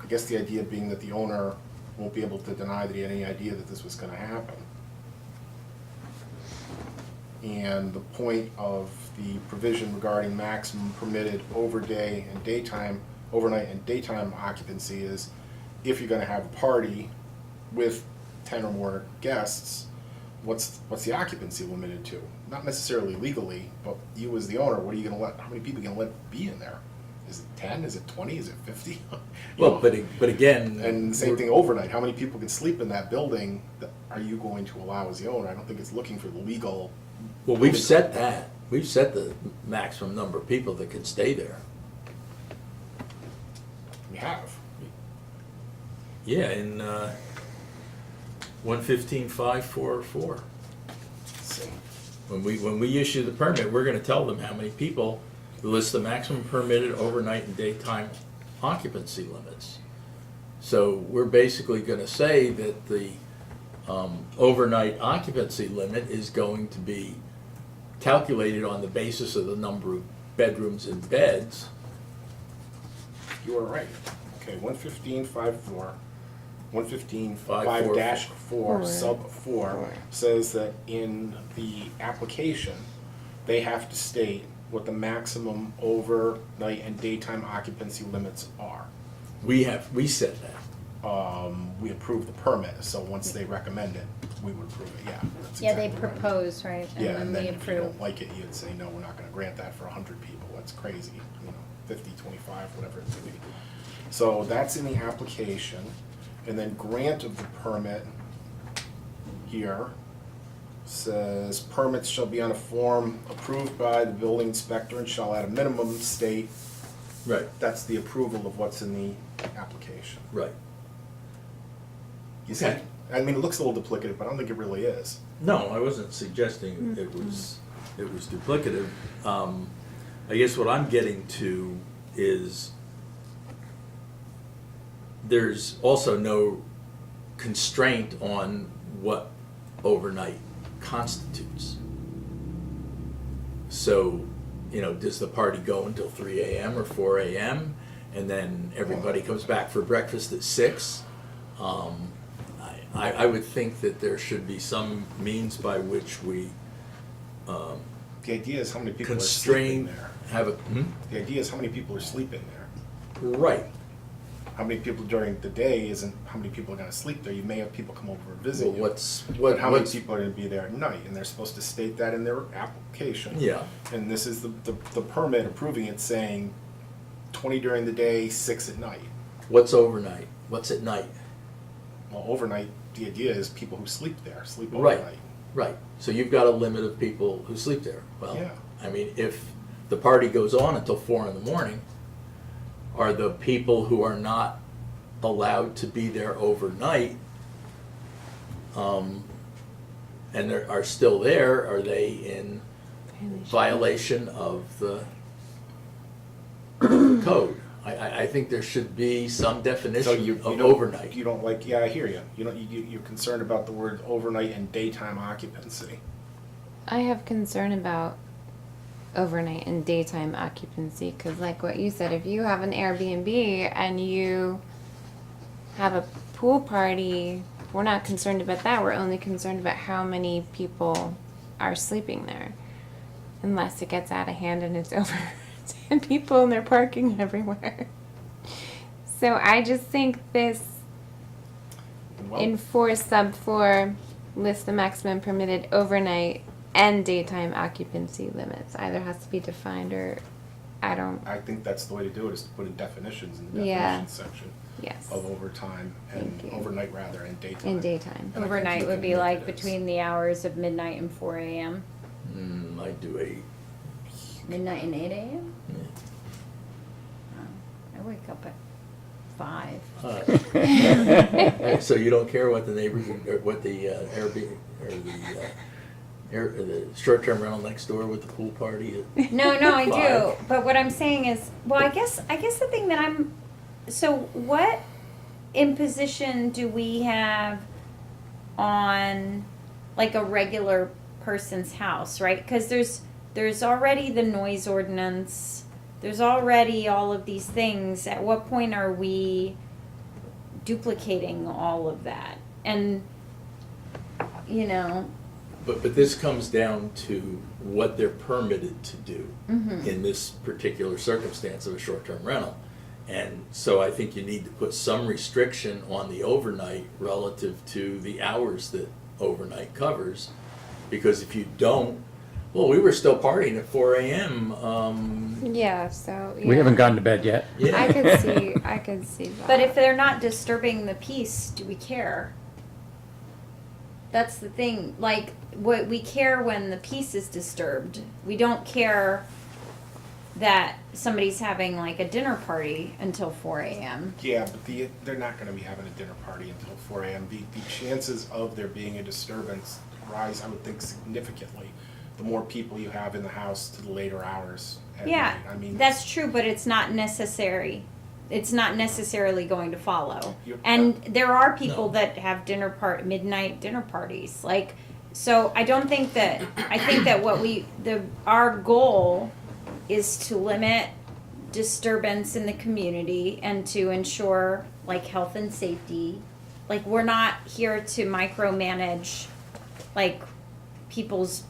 I guess the idea being that the owner won't be able to deny that he had any idea that this was gonna happen. And the point of the provision regarding maximum permitted overnight and daytime occupancy is if you're gonna have a party with 10 or more guests, what's the occupancy limited to? Not necessarily legally, but you as the owner, what are you gonna let, how many people are you gonna let be in there? Is it 10, is it 20, is it 50? You Well, know? but again. And same thing overnight, how many people can sleep in that building that are you going to allow as the owner? I don't think it's looking for the legal. Well, we've set that. We've set the maximum number of people that can stay there. We have. Yeah, in 115.544. So, When we issue the permit, we're gonna tell them how many people, list the maximum permitted overnight and daytime occupancy limits. So we're basically gonna say that the overnight occupancy limit is going to be calculated on the basis of the number of bedrooms and beds. you are right. Okay, 115.54, 115.5 5-4. dash 4, sub 4, Four. says that in the application, they have to state what the maximum overnight and daytime occupancy limits are. We said that. We approve the permit, so once they recommend it, we would approve it, yeah. that's Yeah, they exactly right. propose, right? Yeah, And and then then we if you approve. don't like it, you'd say, no, we're not gonna grant that for 100 people, that's crazy, 50, 25, whatever it's gonna be. So that's in the application, and then grant of the permit here says permits shall be on a form approved by the building inspector and shall at a minimum state, Right, that's the approval of what's in the application. right. You see? Okay. I mean, it looks a little duplicative, but I don't think it really is. No, I wasn't suggesting it was duplicative. I guess what I'm getting to is there's also no constraint on what overnight constitutes. So, does the party go until 3 a.m. or 4 a.m.? and then everybody comes back for breakfast at 6. I would think that there should be some means by which we The idea is how many people are sleeping constrain, there. have a, The idea is how many people are sleeping there. right, How many people during the day isn't how many people are gonna sleep there. You may have people come over and visit well, you. what, But how many what's, people are gonna be there at night? And they're supposed to state that in their application. yeah, And this is the permit approving it saying 20 during the day, 6 at night. what's overnight, what's at night? Well, overnight, the idea is people who sleep there, sleep Right. overnight. Right, so you've got a limit of people who sleep there. Well, Yeah. I mean, if the party goes on until 4 in the morning, are the people who are not allowed to be there overnight, and are still there, are they in violation of the code? I think there should be some So definition you of don't, overnight. You don't like, yeah, I hear you. You're concerned about the word overnight and daytime occupancy. I have concern about overnight and daytime occupancy because, like what you said, if you have an Airbnb and you have a pool party, we're not concerned about that. We're only concerned about how many people are sleeping there. Unless it gets out of hand and it's over 10 people and they're parking everywhere. So I just think this Well, in 4 sub 4 list the maximum permitted overnight and daytime occupancy limits. Either has to be defined or I don't. I think that's the way to do it, is to put in definitions in the Yeah. definitions section Yes. of overtime and Thank you. overnight rather and daytime. In daytime. And I think Overnight you would can be make like it as- between the hours of midnight and 4 a.m. I do a, Midnight and 8 a.m.? yeah. Oh, I wake up at 5. So you don't care what the neighbors, or what the Airbnb, or the short-term rental next door with the pool party? No, I do. 5? But what I'm saying is, well, I guess the thing that so what imposition do we have on like a regular person's house, right? Because there's already the noise ordinance. There's already all of these things. At what point are we duplicating all of that? And you know, But this comes down to what they're permitted to do in this particular circumstance of a short-term rental. And so I think you need to put some restriction on the overnight relative to the hours that overnight covers. Because if you don't, well, we were still partying at 4 a.m. Yeah, so yeah. We haven't gone to bed yet. Yeah. I could see that. but if they're not disturbing the peace, do we care? That's the thing. Like, what we care when the peace is disturbed. We don't care that somebody's having like a dinner party until 4 a.m. Yeah, but they're not gonna be having a dinner party until 4 a.m. The chances of there being a disturbance rise, I would think, significantly. The more people you have in the house to the later hours at Yeah, night. I mean, that's true, but it's not necessary. It's not necessarily going to follow. You're- And there are people No. that have midnight dinner parties. Like, so I don't think that, I think that our goal is to limit disturbance in the community and to ensure like health and safety. Like, we're not here to micromanage like people's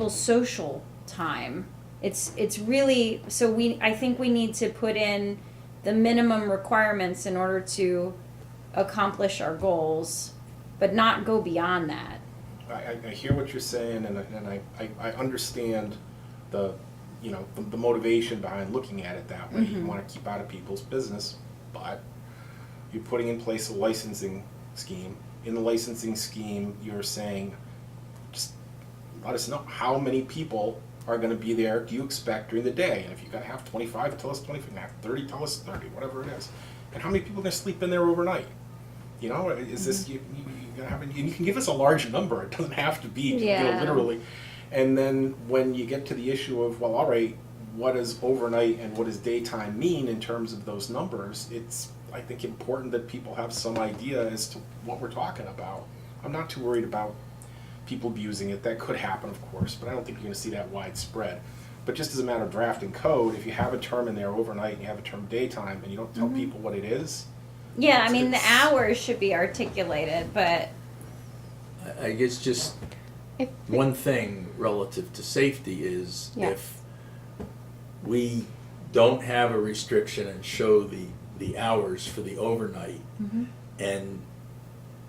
social time. It's really, so I think we need to put in the minimum requirements in order to accomplish our goals, but not go beyond that. I hear what you're saying, and I understand the motivation behind looking at it that way. You want to keep out of people's business, but you're putting in place a licensing scheme. In the licensing scheme, you're saying, just let us know how many people are going to be there. Do you expect during the day? And if you're going to have 25, tell us 25. If you're going to have 30, tell us 30, whatever it is. And how many people are going to sleep in there overnight? You know, is this you gonna have? And you can give us a large number. It doesn't have to be literally. And then when you get to the issue of, well, all right, what does overnight and what does daytime mean in terms of those numbers? It's, I think, important that people have some idea as to what we're talking about. I'm not too worried about people abusing it. That could happen, of course, but I don't think you're going to see that widespread. But just as a matter of drafting code, if you have a term in there overnight and you have a term daytime and you don't tell people what it is, Yeah, I mean, the It's- hours should be articulated, but I guess just If- one thing relative to safety is Yeah. if we don't have a restriction and show the hours for the overnight, and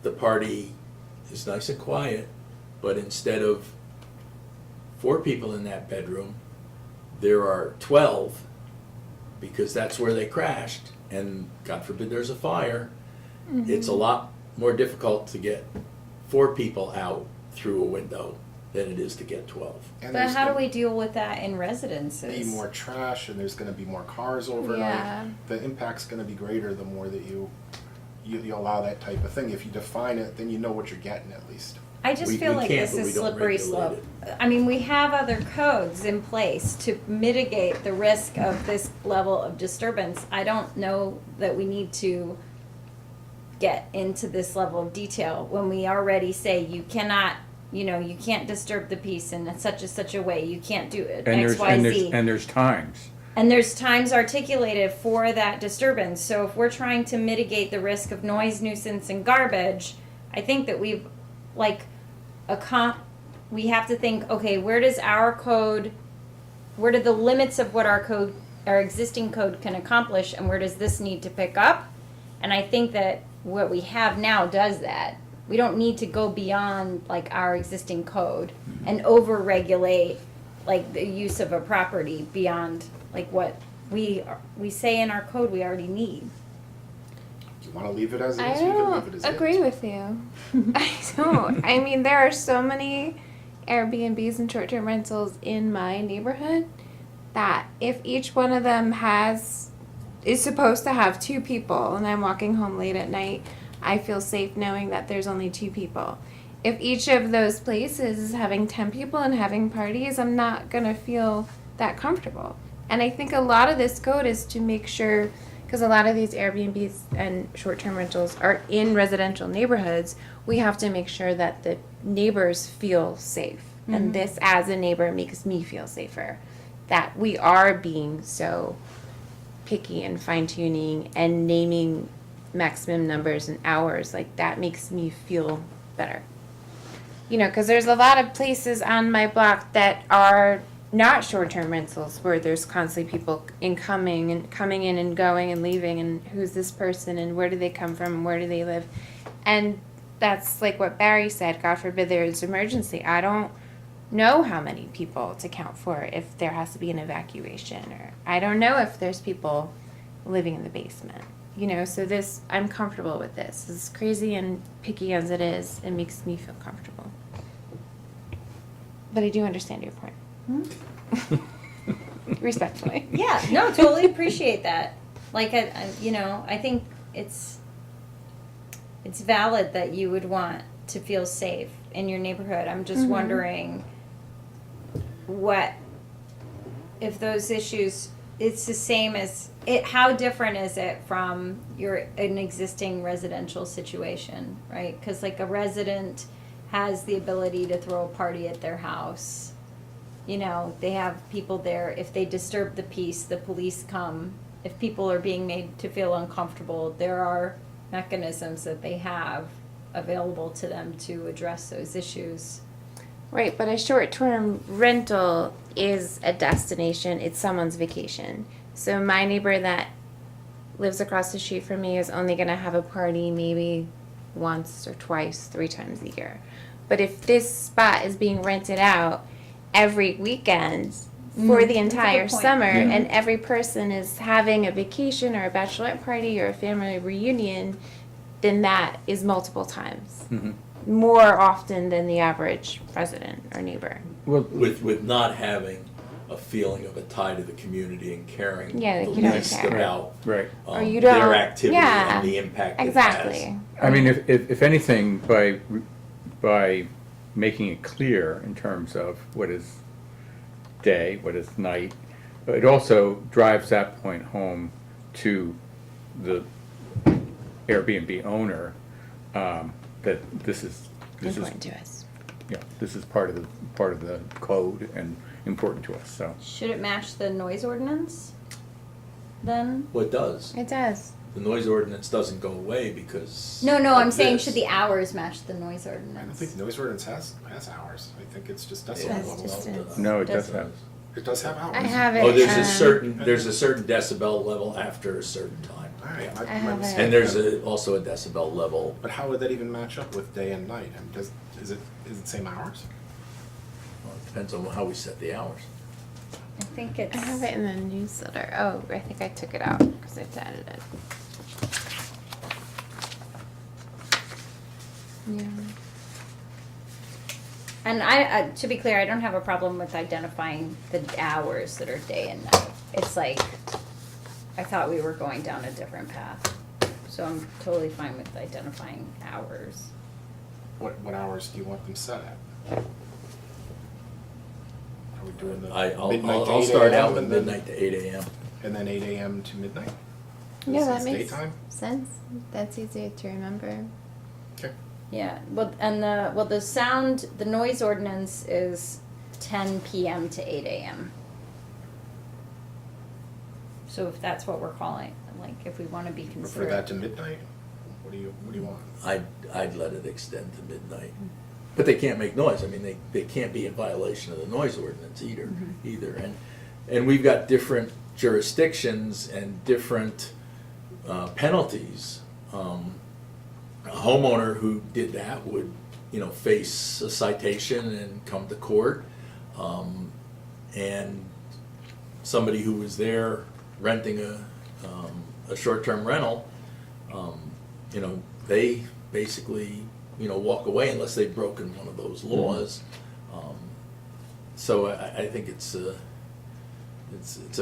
the party is nice and quiet, but instead of 4 people in that bedroom, there are 12, because that's where they crashed, and God forbid there's a fire, it's a lot more difficult to get 4 people out through a window than it is to get 12. and but there's how do gonna we deal with that in residences? be more trash and there's gonna be more cars overnight. Yeah. The impact's gonna be greater the more that you allow that type of thing. If you define it, then you know what you're getting at least. I just We- feel we like can't, this but we is don't slippery regulate slope. I mean, we have other codes in place to mitigate the risk of this level of disturbance. I don't know that we need to get into this level of detail when we already say you cannot, you can't disturb the peace in such a way. You can't do it, And X, there's, Y, and there's, Z. and there's times. And there's times articulated for that disturbance. So if we're trying to mitigate the risk of noise, nuisance, and garbage, I think that we have to think, okay, where do the limits of what our existing code can accomplish, and where does this need to pick up? And I think that what we have now does that. We don't need to go beyond like our existing code and over-regulate like the use of a property beyond like what we say in our code we already need. If you wanna leave it as it I is, you can leave it as don't it agree is. with you. I don't. I mean, there are so many Airbnbs and short-term rentals in my neighborhood that if each one of them is supposed to have 2 people and I'm walking home late at night, I feel safe knowing that there's only 2 people. If each of those places is having 10 people and having parties, I'm not going to feel that comfortable. And I think a lot of this code is to make sure, because a lot of these Airbnbs and short-term rentals are in residential neighborhoods, we have to make sure that the neighbors feel safe. And this, as a neighbor, makes me feel safer. That we are being so picky and fine-tuning and naming maximum numbers and hours, like that makes me feel better. Because there's a lot of places on my block that are not short-term rentals where there's constantly people coming in and going and leaving, and who's this person and where do they come from and where do they live. And that's like what Barry said, God forbid there's emergency. I don't know how many people to count for if there has to be an evacuation, or I don't know if there's people living in the basement. So this, I'm comfortable with this. As crazy and picky as it is, it makes me feel comfortable. But I do understand your point. Respectfully. Yeah, no, totally appreciate that. Like, I think it's valid that you would want to feel safe in your neighborhood. I'm just wondering what if those issues. It's the same as it. How different is it from an existing residential situation, right? Because like a resident has the ability to throw a party at their house. They have people there. If they disturb the peace, the police come. If people are being made to feel uncomfortable, there are mechanisms that they have available to them to address those issues. Right, but a short-term rental is a destination. It's someone's vacation. So my neighbor that lives across the street from me is only going to have a party maybe once or twice, 3 times a year. But if this spot is being rented out every weekend for the that's a entire good point. summer, and every person is having a vacation or a bachelorette party or a family reunion, then that is multiple times. More often than the average resident or neighbor. Well, With not having a feeling of a tie to the community and caring Yeah, the like you don't least care. about right. Or you their don't- activity yeah, and the impact it has. Exactly. I mean, if anything, by making it clear in terms of what is day, what is night, it also drives that point home to the Airbnb owner, that this is, Important to us. yeah, this is part of the code and important to us, so. Should it match the noise ordinance then? Well, it does. It does. The noise ordinance doesn't go away because. No, I'm of saying this. should the hours match the noise I don't ordinance? think the noise ordinance has hours. I think it's just decibel Yeah, That's level. just it. No, it does Does- have, It does have hours. I have it. Oh, there's um, there's a certain decibel level after a certain time. All right, Yeah. my I have mistake. it. And there's also a decibel level. But how would that even match up with day and night? And is it same hours? Well, it depends on how we set the hours. I think it's. I have it in the newsletter. Oh, I think I took it out because I added it. Yeah. And to be clear, I don't have a problem with identifying the hours that are day and night. It's like, I thought we were going down a different path. So I'm totally fine with identifying hours. What hours do you want them set at? Are we doing the midnight to I'll 8 start a.m. out with and then- midnight to 8 a.m. And then 8 a.m. to midnight? Yeah, Is that this makes daytime? sense. That's easier to remember. Okay. Yeah, the sound, the noise ordinance is 10 p.m. to 8 a.m. So if that's what we're calling, like, if we want to be Refer that considerate. to midnight? What do you want? I'd let it extend to midnight. But they can't make noise. I mean, they can't be in violation of the noise ordinance either. And we've got different jurisdictions and different penalties. A homeowner who did that would, face a citation and come to court. And somebody who was there renting a short-term rental, they basically, walk away unless they've broken one of those laws. So I think it's a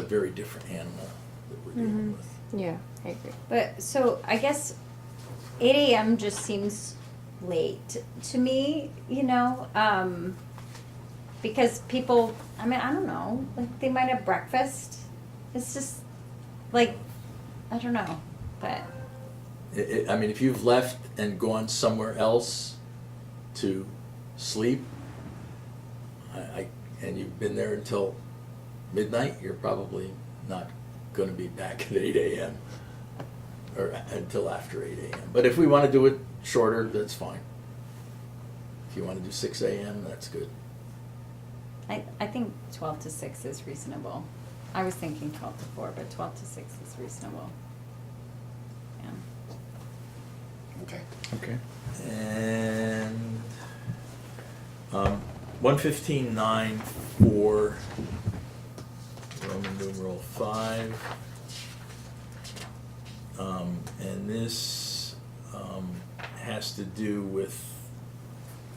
very different animal that we're dealing with. Yeah, I agree. But, so I guess 8 a.m. just seems late to me, because people, I mean, I don't know, like, they might have breakfast. It's just, like, I don't know, but, I mean, if you've left and gone somewhere else to sleep, and you've been there until midnight, you're probably not gonna be back at 8 a.m. or until after 8 a.m. But if we wanna do it shorter, that's fine. If you wanna do 6 a.m., that's good. I think 12 to 6 is reasonable. I was thinking 12 to 4, but 12 to 6 is reasonable. Yeah. Okay. okay. And 115.9.4, Roman numeral 5. And this has to do with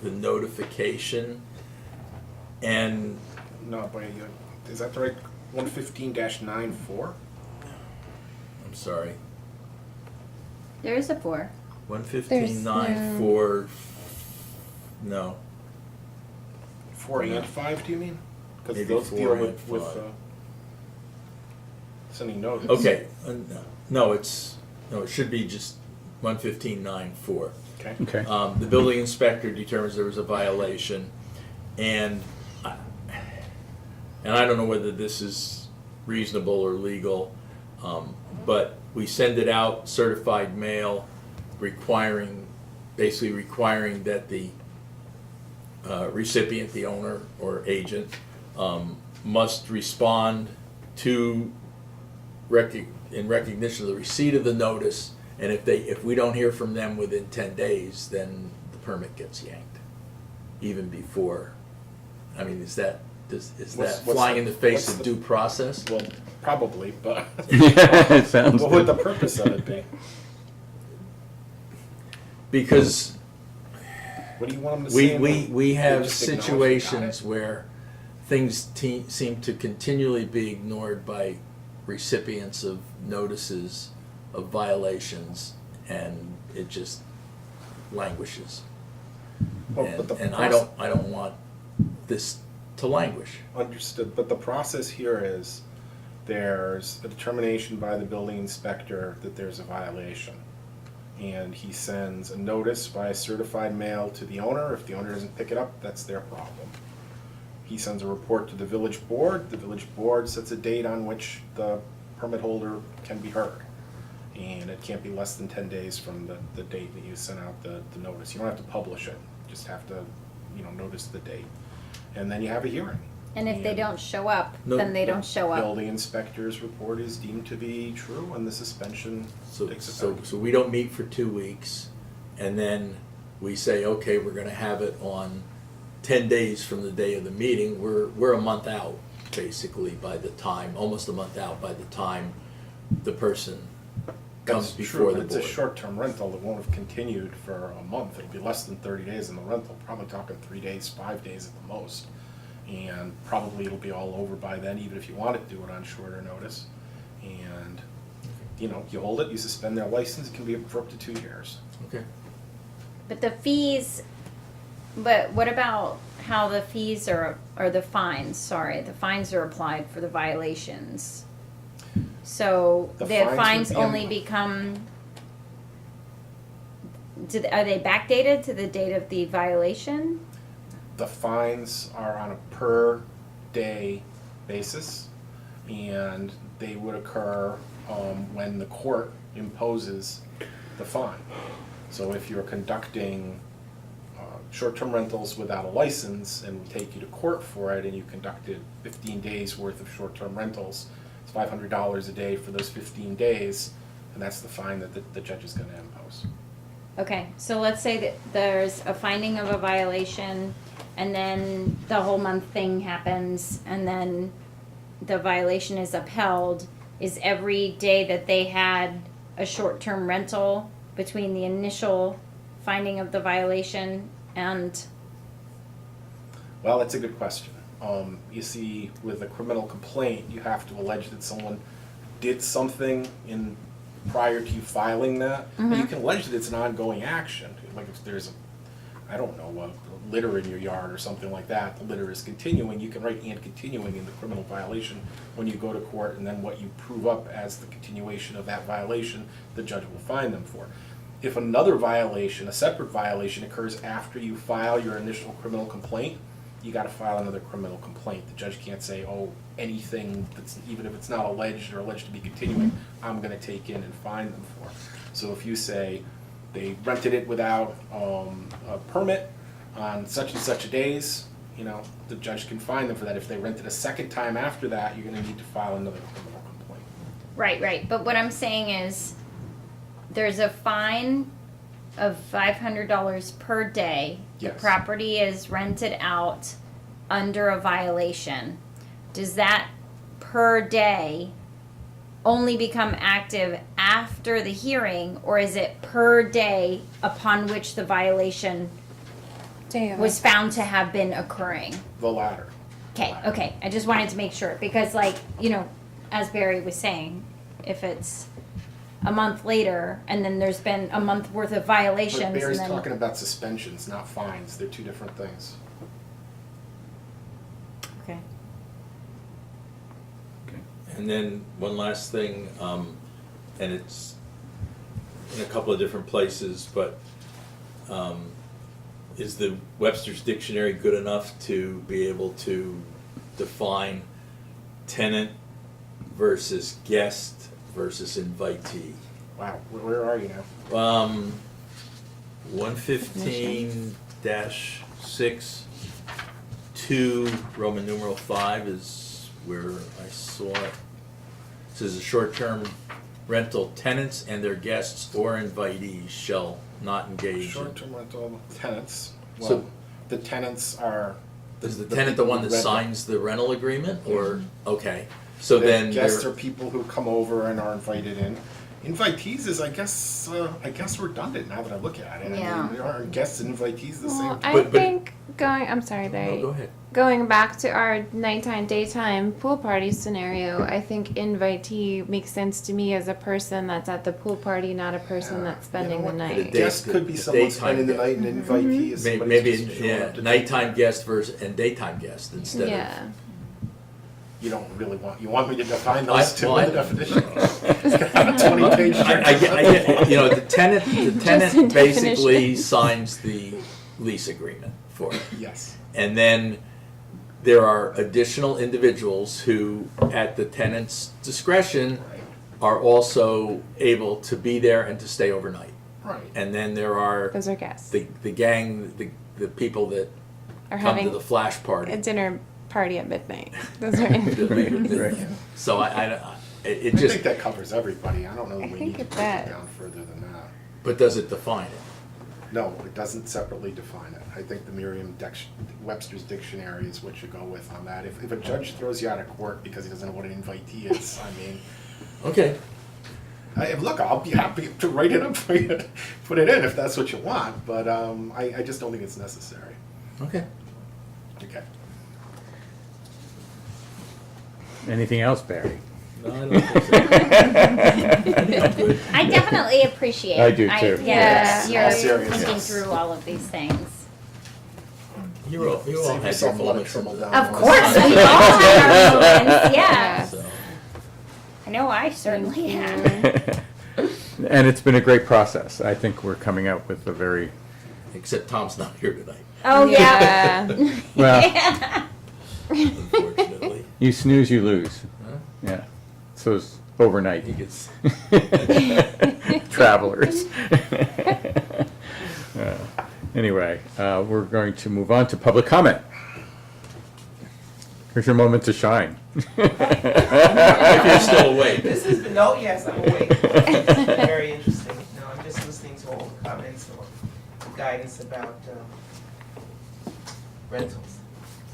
the notification. And No, but is that the right 115-9-4? I'm sorry, There is a 4. 115.9.4. No. 4 and 5, do you mean? Because Maybe those 4 deal and with 5. sending notice. Okay, no, it should be just 115.9.4. Okay. Okay. The building inspector determines there was a violation, and I don't know whether this is reasonable or legal, but we send it out certified mail, basically requiring that the recipient, the owner or agent, must respond to in recognition of the receipt of the notice, and if we don't hear from them within 10 days, then the permit gets yanked, even before. I mean, is that What's flying in the face what's of the- due process? Well, probably, but Yeah, it sounds what would the good. purpose of it be? Because What do you want them to say? we have just acknowledge situations they got where things seem to continually be ignored by recipients of notices of violations, and it just languishes. Well, but the And I don't want this to languish. Understood, but the process here is there's a determination by the building inspector that there's a violation. and he sends a notice by certified mail to the owner. If the owner doesn't pick it up, that's their problem. He sends a report to the village board. The village board sets a date on which the permit holder can be heard. And it can't be less than 10 days from the date that you sent out the notice. You don't have to publish it, you just have to, notice the date. And then you have a hearing. And if they don't show up, No, then they don't show up. Building inspector's report is deemed to be true, and the suspension So, takes so, effect. so we don't meet for 2 weeks, and then we say, okay, we're gonna have it on 10 days from the day of the meeting. We're a month out, basically, by the time, almost a month out by the time the person comes That's before true, the but board. it's a short-term rental that won't have continued for a month. It'll be less than 30 days in the rental, probably talking 3 days, 5 days at the most. And probably it'll be all over by then, even if you wanted to do it on shorter notice. And, you hold it, you suspend their license, it can be for up to 2 years. Okay. But the fees, but what about how the fees are, or the fines, the fines are applied for the violations? So The the fines fines would be only become, are they backdated to the date of the violation? The fines are on a per-day basis, and they would occur when the court imposes the fine. So if you're conducting short-term rentals without a license, and we take you to court for it, and you conducted 15 days worth of short-term rentals, it's $500 a day for those 15 days, and that's the fine that the judge is gonna impose. Okay, so let's say that there's a finding of a violation, and then the whole month thing happens, and then the violation is upheld. Is every day that they had a short-term rental between the initial finding of the violation and, Well, that's a good question. You see, with a criminal complaint, you have to allege that someone did something prior to you filing that. But you can allege that it's an ongoing action. Like if there's a litter in your yard or something like that, the litter is continuing, you can write "and continuing" in the criminal violation when you go to court, and then what you prove up as the continuation of that violation, the judge will fine them for. If another violation, a separate violation, occurs after you file your initial criminal complaint, you gotta file another criminal complaint. The judge can't say, anything that's, even if it's not alleged or alleged to be continuing, I'm gonna take in and fine them for. So if you say they rented it without a permit on such and such days, the judge can fine them for that. If they rented a second time after that, you're gonna need to file another criminal complaint. right, but what I'm saying is, there's a fine of $500 per day. Yes. The property is rented out under a violation. Does that per day only become active after the hearing, or is it per day upon which the violation was found to have been occurring? The latter. Okay, I just wanted to make sure, because as Barry was saying, if it's a month later, and then there's been a month worth of violations, But Barry's and talking then, about suspensions, not fines. They're two different things. okay. And then one last thing, and it's in a couple of different places, but is the Webster's Dictionary good enough to be able to define tenant versus guest versus invitee? Wow, where are you now? 115-6, 2, Roman numeral 5 is where I saw it. It says a short-term rental tenants and their guests or invitees shall not engage in. Short-term rental tenants. So- Well, the tenants are. Is the tenant the one that people who rent it. signs the rental agreement, or, okay, so The then guests they're, are people who come over and are invited in. Invitees is, I guess redundant now that I look at it. Yeah. I mean, are guests and invitees the Well, same? I But- think I'm sorry, no, Barry. go ahead. Going back to our nighttime, daytime pool party scenario, I think invitee makes sense to me as a person that's at the pool party, not a person that's spending You know the what? night. Day- Guest could be the someone daytime spending the guest. night, and invitee is somebody Maybe, who's just showing yeah, up to nighttime guest versus, and daytime guest instead of. Yeah. you don't really you want me to define those two well, in the definition? It's gonna have a 20-page. I get, you know, the tenant in basically definition. signs the lease agreement for it. Yes. And then there are additional individuals who, at the tenant's discretion, are also able to be there and to stay overnight. Right. And then there are Those are guests. the gang, the people that Are come to having the flash party. a dinner party at midnight. Those are Right. So it I just, think that covers everybody. I don't know that I we think need to it break it does. down further than that. but does it define it? No, it doesn't separately define it. I think the Merriam-Webster's dictionary is what you go with on that. If a judge throws you out of court because he doesn't know what an invitee is, I mean, Okay. look, I'll be happy to write it up for you, put it in if that's what you want, but I just don't think it's necessary. Okay. Okay. Anything else, Barry? No, I don't think so. I think I'm good. I definitely appreciate. I do too. Yeah, All you're seriousness. thinking through all of these things. You all Save had your yourself a lot of moments. trouble down Of the course, line. we all have our moments. Yeah, So, I know I certainly have. And it's been a great process. I think we're coming up with a very, except Tom's not here tonight, Oh yeah. well, unfortunately. you snooze, you lose. Huh? Yeah. So it's overnight. He gets, Travelers. Anyway, we're going to move on to public comment. Here's your moment to shine. if you're still awake. This has been, oh yes, I'm awake. Very interesting. No, I'm just listening to all the comments or guidance about rentals.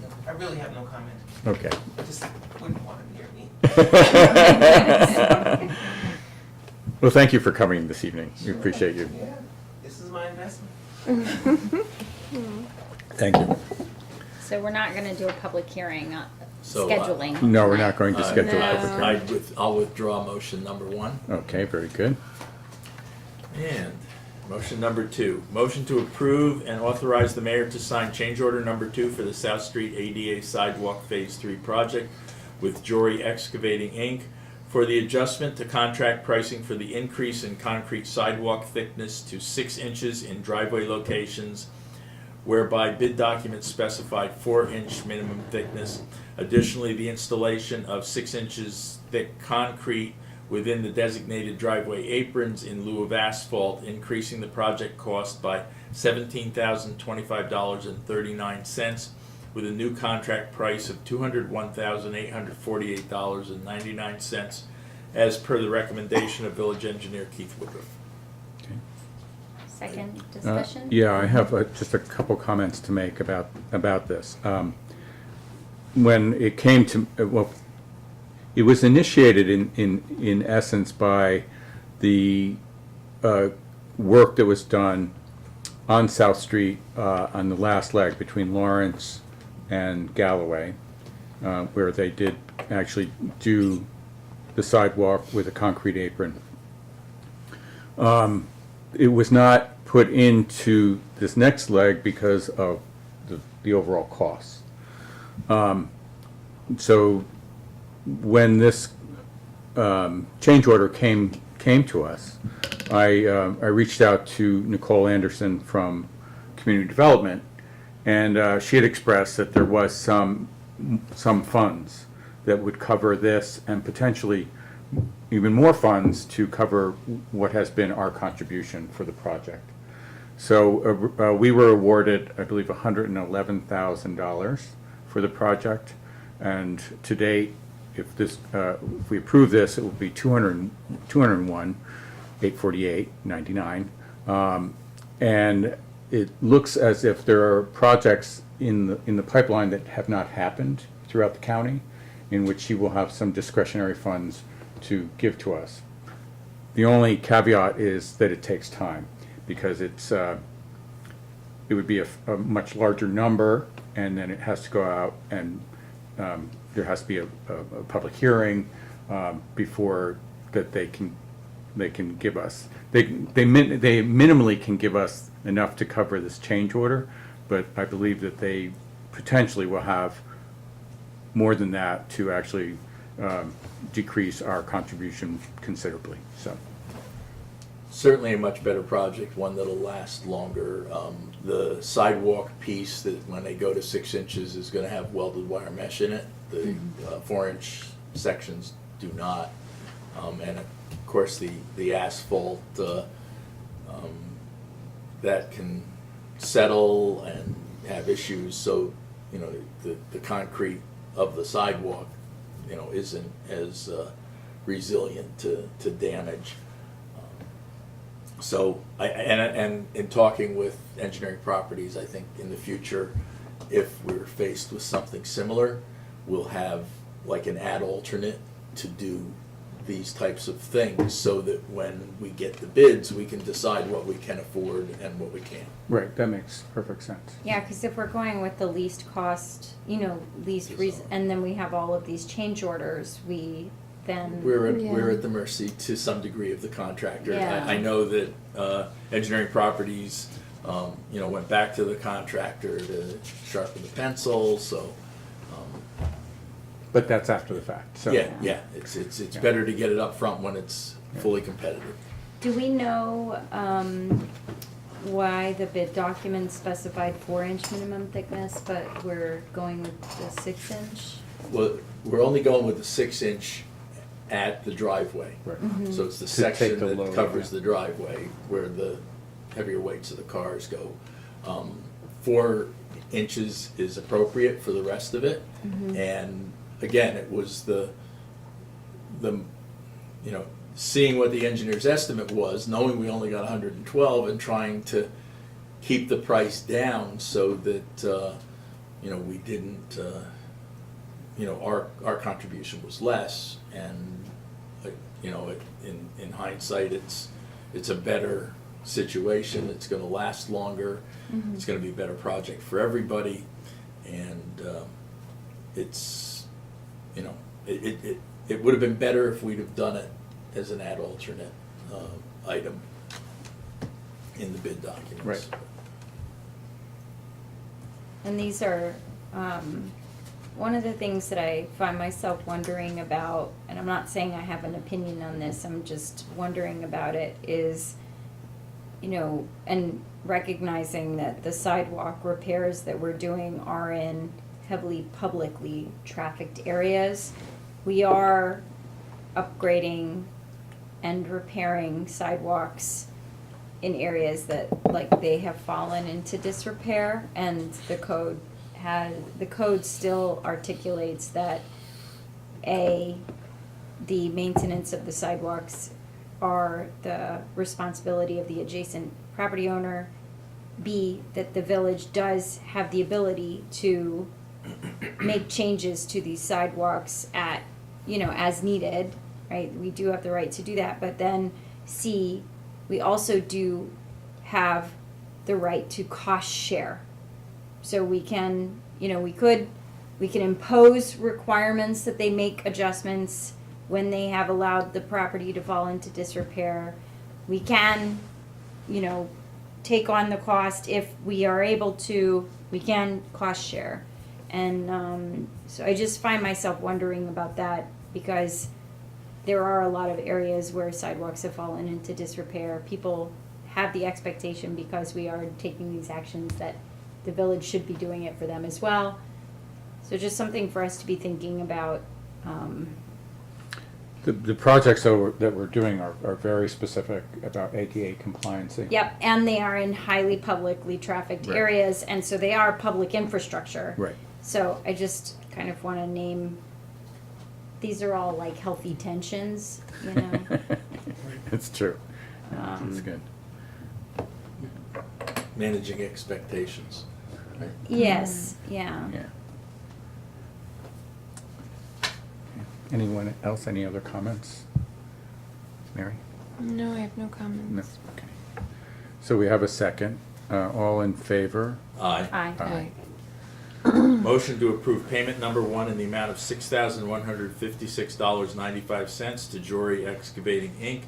No, I really have no comment. Okay. I just wouldn't want to hear me. Well, thank you for coming this evening. We appreciate you. Yeah, this is my investment. Thank you. So we're not gonna do a public hearing on So, scheduling. No, we're not going to schedule I- a public I- hearing. I'll withdraw motion number one. Okay, very good. And motion number two, motion to approve and authorize the mayor to sign change order number 2 for the South Street ADA Sidewalk Phase 3 project with Jory Excavating, Inc. for the adjustment to contract pricing for the increase in concrete sidewalk thickness to 6 inches in driveway locations whereby bid documents specified 4-inch minimum thickness. Additionally, the installation of 6 inches thick concrete within the designated driveway aprons in lieu of asphalt, increasing the project cost by $17,025.39 with a new contract price of $201,848.99 as per the recommendation of village engineer Keith Woodruff. Second discussion? Yeah, I have just a couple comments to make about this. When it came to, well, it was initiated in essence by the work that was done on South Street on the last leg between Lawrence and Galloway, where they did actually do the sidewalk with a concrete apron. It was not put into this next leg because of the overall costs. So when this change order came to us, I reached out to Nicole Anderson from Community Development, and she had expressed that there was some funds that would cover this and potentially even more funds to cover what has been our contribution for the project. So we were awarded, I believe, $111,000 for the project, and to date, if we approve this, it will be $201,848.99, and it looks as if there are projects in the pipeline that have not happened throughout the county, in which she will have some discretionary funds to give to us. The only caveat is that it takes time, because it would be a much larger number, and then it has to go out, and there has to be a public hearing before that they can give us. They minimally can give us enough to cover this change order, but I believe that they potentially will have more than that to actually decrease our contribution considerably, so. Certainly a much better project, one that'll last longer. The sidewalk piece that when they go to 6 inches is gonna have welded wire mesh in it. The 4-inch sections do not. And of course, the asphalt, that can settle and have issues, so, you know, the concrete of the sidewalk, you know, isn't as resilient to damage. So, and in talking with Engineering Properties, I think in the future, if we're faced with something similar, we'll have like an ad alternate to do these types of things, so that when we get the bids, we can decide what we can afford and what we can't. Right, that makes perfect sense. Yeah, because if we're going with the least cost, you know, and then we have all of these change orders, we then. We're Yeah. at the mercy to some degree of the contractor. Yeah. I know that Engineering Properties, you know, went back to the contractor to sharpen the pencil, so. But that's after the fact, so. Yeah, it's better to get it up front when it's fully competitive. Do we know why the bid document specified 4-inch minimum thickness, but we're going with the 6-inch? Well, we're only going with the 6-inch at the driveway. Right. So it's the To take section the that load, covers yeah. the driveway where the heavier weights of the cars go. 4 inches is appropriate for the rest of it. And again, it was the you know, seeing what the engineer's estimate was, knowing we only got 112, and trying to keep the price down so that you know, we didn't you know, our contribution was less. And you know, in hindsight, it's a better situation. It's going to last longer. It's going to be a better project for everybody, and it's, you know, it would have been better if we'd have done it as an ad alternate item in the bid documents. Right. And these are, one of the things that I find myself wondering about, and I'm not saying I have an opinion on this, I'm just wondering about it, is, you know, and recognizing that the sidewalk repairs that we're doing are in heavily publicly trafficked areas. We are upgrading and repairing sidewalks in areas that, like, they have fallen into disrepair, and the code still articulates that the maintenance of the sidewalks are the responsibility of the adjacent property owner. B, that the village does have the ability to make changes to these sidewalks at, you know, as needed, right? We do have the right to do that. But then C, we also do have the right to cost share. So we can, you know, we can impose requirements that they make adjustments when they have allowed the property to fall into disrepair. We can, you know, take on the cost if we are able to. We can cost share. And so I just find myself wondering about that, because there are a lot of areas where sidewalks have fallen into disrepair. People have the expectation, because we are taking these actions, that the village should be doing it for them as well. So just something for us to be thinking about. The projects that we're doing are very specific about ADA compliance. Yep, and they are in highly publicly trafficked Right. areas, and so they are public infrastructure. Right. So I just kind of want to name, these are all like healthy tensions, you know? It's true. Um, It's good. Managing expectations. Right? Yes, yeah. Yeah. Anyone else, any other comments? Mary? No, I have no No, comments. okay. So we have a second. All in favor? Aye. Aye. Aye. Motion to approve payment number 1 in the amount of $6,156.95 to Jory Excavating, Inc.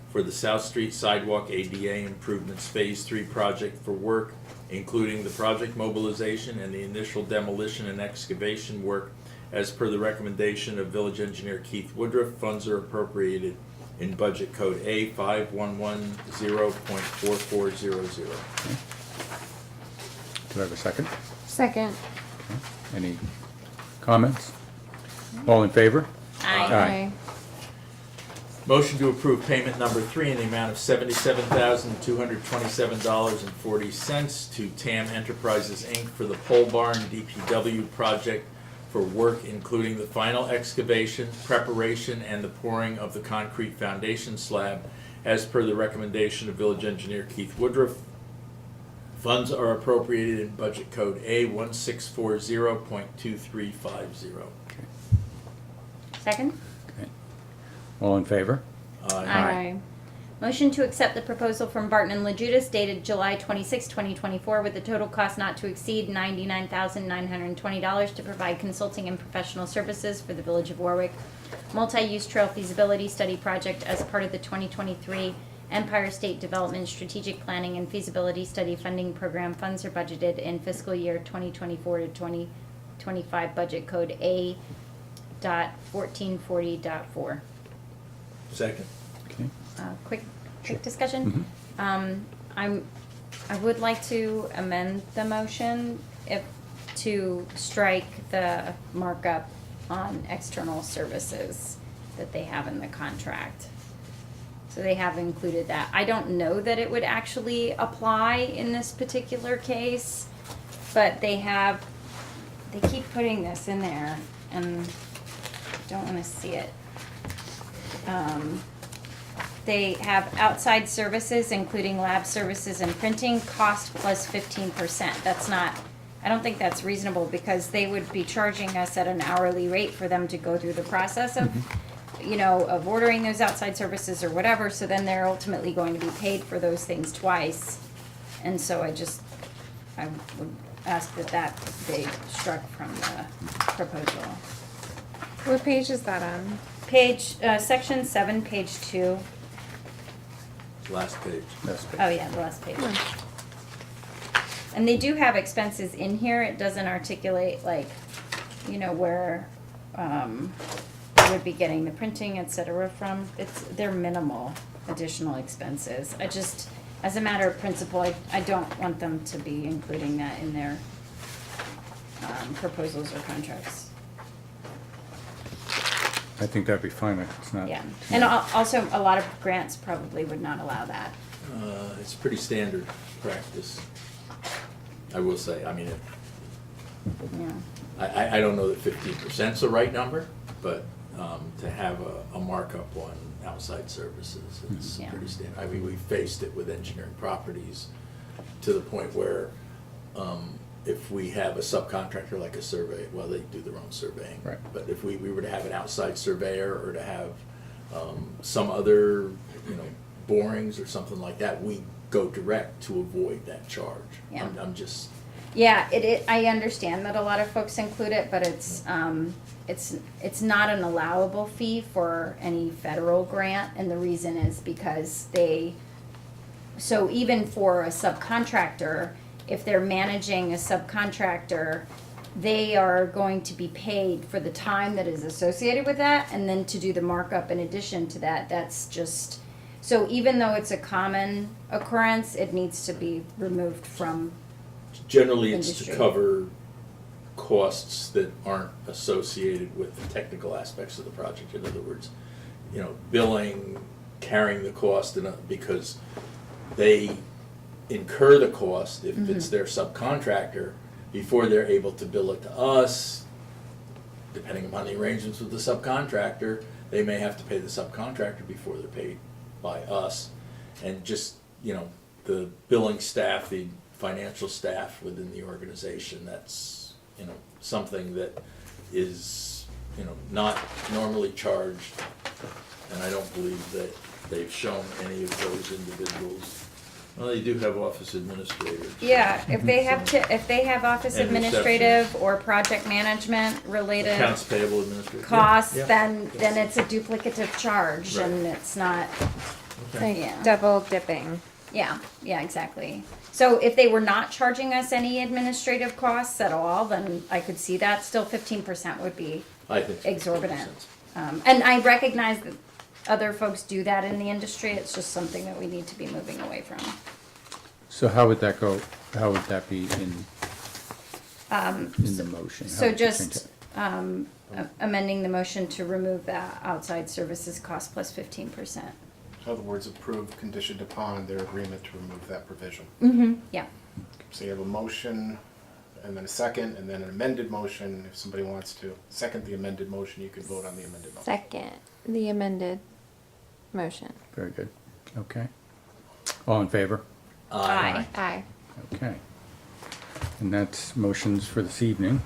for the South Street Sidewalk ADA Improvements Phase 3 project for work, including the project mobilization and the initial demolition and excavation work As per the recommendation of village engineer Keith Woodruff, funds are appropriated in budget code A 5110.4400. Do I have a second? Second. Any comments? All in favor? Aye. Motion to approve payment number 3 in the amount of $77,227.40 to TAM Enterprises, Inc. for the Pole Barn DPW project for work including the final excavation, preparation, and the pouring of the concrete foundation slab as per the recommendation of village engineer Keith Woodruff. Funds are appropriated in budget code A 1640.2350. Second? Okay. All in favor? Aye. Motion to accept the proposal from Barton and LaJudas dated July 26, 2024, with a total cost not to exceed $99,920 to provide consulting and professional services for the Village of Warwick multi-use trail feasibility study project as part of the 2023 Empire State Development Strategic Planning and Feasibility Study Funding Program. Funds are budgeted in fiscal year 2024 to 2025, budget code A.1440.4. Second. Okay. Quick discussion. I would like to amend the motion to strike the markup on external services that they have in the contract. So they have included that. I don't know that it would actually apply in this particular case, but they keep putting this in there and don't want to see it. They have outside services, including lab services and printing, cost plus 15%. That's not, I don't think that's reasonable because they would be charging us at an hourly rate for them to go through the process of, of ordering those outside services or whatever. So then they're ultimately going to be paid for those things twice. And so I would ask that they struck from the proposal. What page is that on? Page, section 7, page 2. Last page. That's good. Oh, yeah, the last page. And they do have expenses in here. It doesn't articulate where they would be getting the printing, et cetera, from. They're minimal additional expenses. I just, as a matter of principle, I don't want them to be including that in their proposals or contracts. I think that'd be fine if it's not. Yeah, and also a lot of grants probably would not allow that. It's pretty standard practice, I will say. I mean, Yeah. I don't know that 15% is the right number, but to have a markup on outside services, it's Yeah. pretty standard. I mean, we faced it with engineering properties to the point where if we have a subcontractor like a survey, well, they do their own surveying. Right. But if we were to have an outside surveyor or to have some other, borings or something like that, we go direct to avoid that charge. Yeah. I'm just, Yeah, I understand that a lot of folks include it, but it's not an allowable fee for any federal grant, and the reason is because so even for a subcontractor, if they're managing a subcontractor, they are going to be paid for the time that is associated with that, and then to do the markup in addition to that, that's just, so even though it's a common occurrence, it needs to be removed from. generally it's to Industry. cover costs that aren't associated with the technical aspects of the project. In other words, billing, carrying the cost, because they incur the cost if it's their subcontractor before they're able to bill it to us. Depending upon the arrangements with the subcontractor, they may have to pay the subcontractor before they're paid by us. And just, the billing staff, the financial staff within the organization, that's, something that is, not normally charged. And I don't believe that they've shown any of those individuals. Well, they do have office administrators. Yeah, if they have office And administrative or project management related Accounts payable administrator. costs, Yeah. then it's a duplicative charge, and it's not, Okay. yeah. Double dipping. Yeah, yeah, exactly. So if they were not charging us any administrative costs at all, then I could see that. Still 15% would be I think so. exorbitant. And I recognize that other folks do that in the industry. It's just something that we need to be moving away from. So how would that go, how would that be in the motion? How So would you change just it? amending the motion to remove that outside services cost plus 15%. In other words, approved conditioned upon their agreement to remove that provision. Mm-hmm, yeah. So you have a motion, and then a second, and then an amended motion. If somebody wants to second the amended motion, you can vote on the amended motion. Second, the amended motion. Very good. Okay. All in favor? Aye. Aye. Okay. And that's motions for this evening.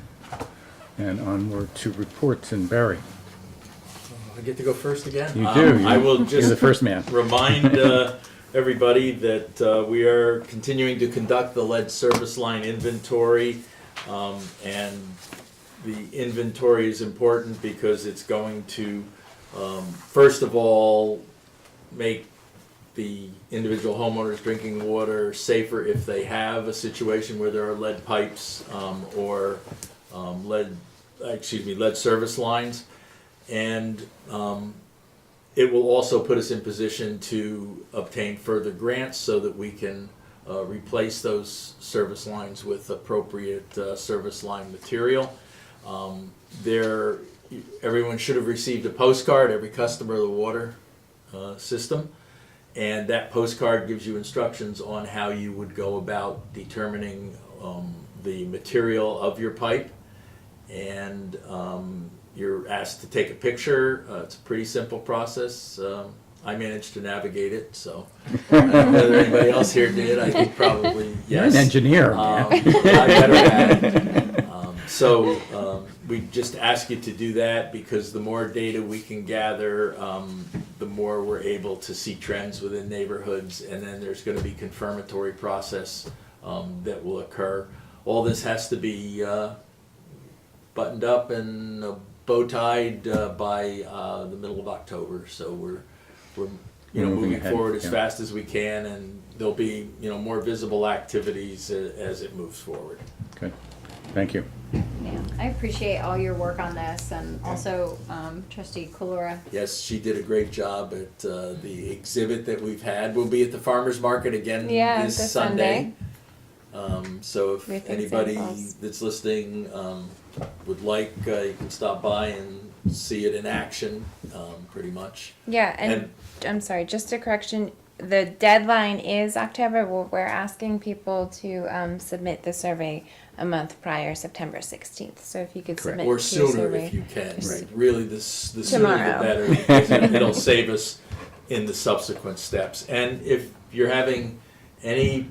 And onward to reports, and Barry. I get to go first again? You do. I will You're just the first man. remind everybody that we are continuing to conduct the lead service line inventory. And the inventory is important because it's going to, first of all, make the individual homeowners drinking water safer if they have a situation where there are lead pipes or lead service lines. And it will also put us in position to obtain further grants so that we can replace those service lines with appropriate service line material. Everyone should have received a postcard, every customer of the water system. And that postcard gives you instructions on how you would go about determining the material of your pipe. And you're asked to take a picture. It's a pretty simple process. I managed to navigate it, so I don't know whether anybody else here did. I think probably You're yes. an engineer, man. I'm better at it. So we just ask you to do that because the more data we can gather, the more we're able to see trends within neighborhoods, and then there's going to be confirmatory process that will occur. All this has to be buttoned up and bow tied by the middle of October. So we're Moving moving ahead, forward as yeah. fast as we can, and there'll be more visible activities as it moves forward. Good. Thank you. Yeah, I appreciate all your work on this, and also Trustee Kalora. Yes, she did a great job at the exhibit that we've had. We'll be at the farmer's market again Yeah, this this Sunday. So if With anybody examples. that's listening would like, you can stop by and see it in action, pretty much. Yeah, and I'm sorry, just a correction. The deadline is October. We're asking people to submit the survey a month prior, September 16th. So if you could submit Or your sooner survey. if you can. Right. Really, the sooner the Tomorrow. better, because it'll save us in the subsequent steps. And if you're having any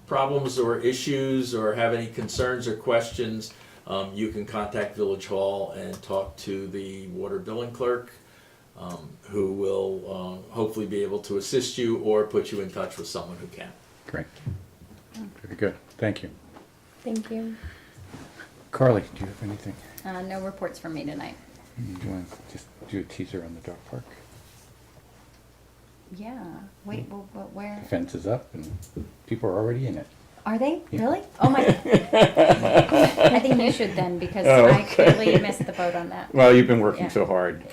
problems or issues or have any concerns or questions, you can contact Village Hall and talk to the water billing clerk, who will hopefully be able to assist you or put you in touch with someone who can. Great. Very good. Thank you. Thank you. Carly, do you have anything? No reports from me tonight. Do you want to just do a teaser on the dog park? Yeah. Wait, where? The fence is up and people are already in it. Are they? Yeah. Really? Oh my. I think you should then, because Oh, I okay. clearly missed the boat on that. Well, you've been working Yeah. so hard.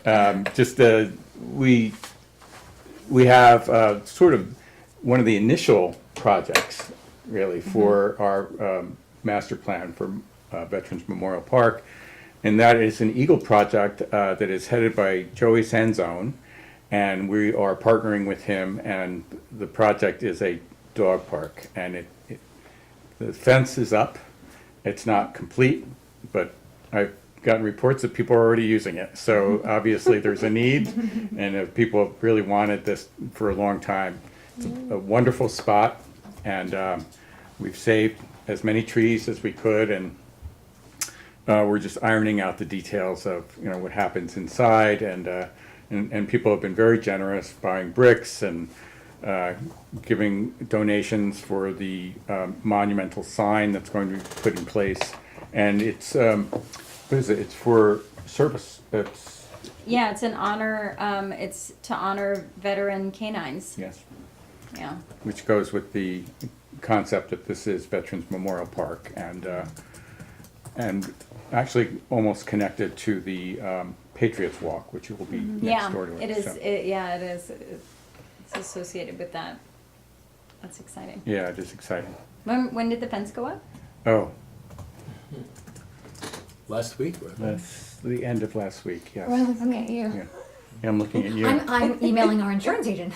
We have sort of one of the initial projects, really, for our master plan for Veterans Memorial Park, and that is an Eagle project that is headed by Joey Sanzone, and we are partnering with him, and the project is a dog park, and the fence is up. It's not complete, but I've gotten reports that people are already using it. So obviously there's a need, and if people have really wanted this for a long time. It's a wonderful spot, and we've saved as many trees as we could, and we're just ironing out the details of what happens inside, and people have been very generous, buying bricks and giving donations for the monumental sign that's going to be put in place. And it's, what is it? It's for service. Yeah, it's an honor. It's to honor veteran canines. Yes. Yeah. which goes with the concept that this is Veterans Memorial Park, and actually almost connected to the Patriots Walk, which will be next Yeah, door to it. it is, so- it is. It's associated with that. That's exciting. Yeah, it is exciting. When did the fence go up? Oh, Last week, wasn't it? that's the end of last week, yes. We're looking at you. Yeah. Yeah, I'm looking at you. I'm emailing our insurance agent.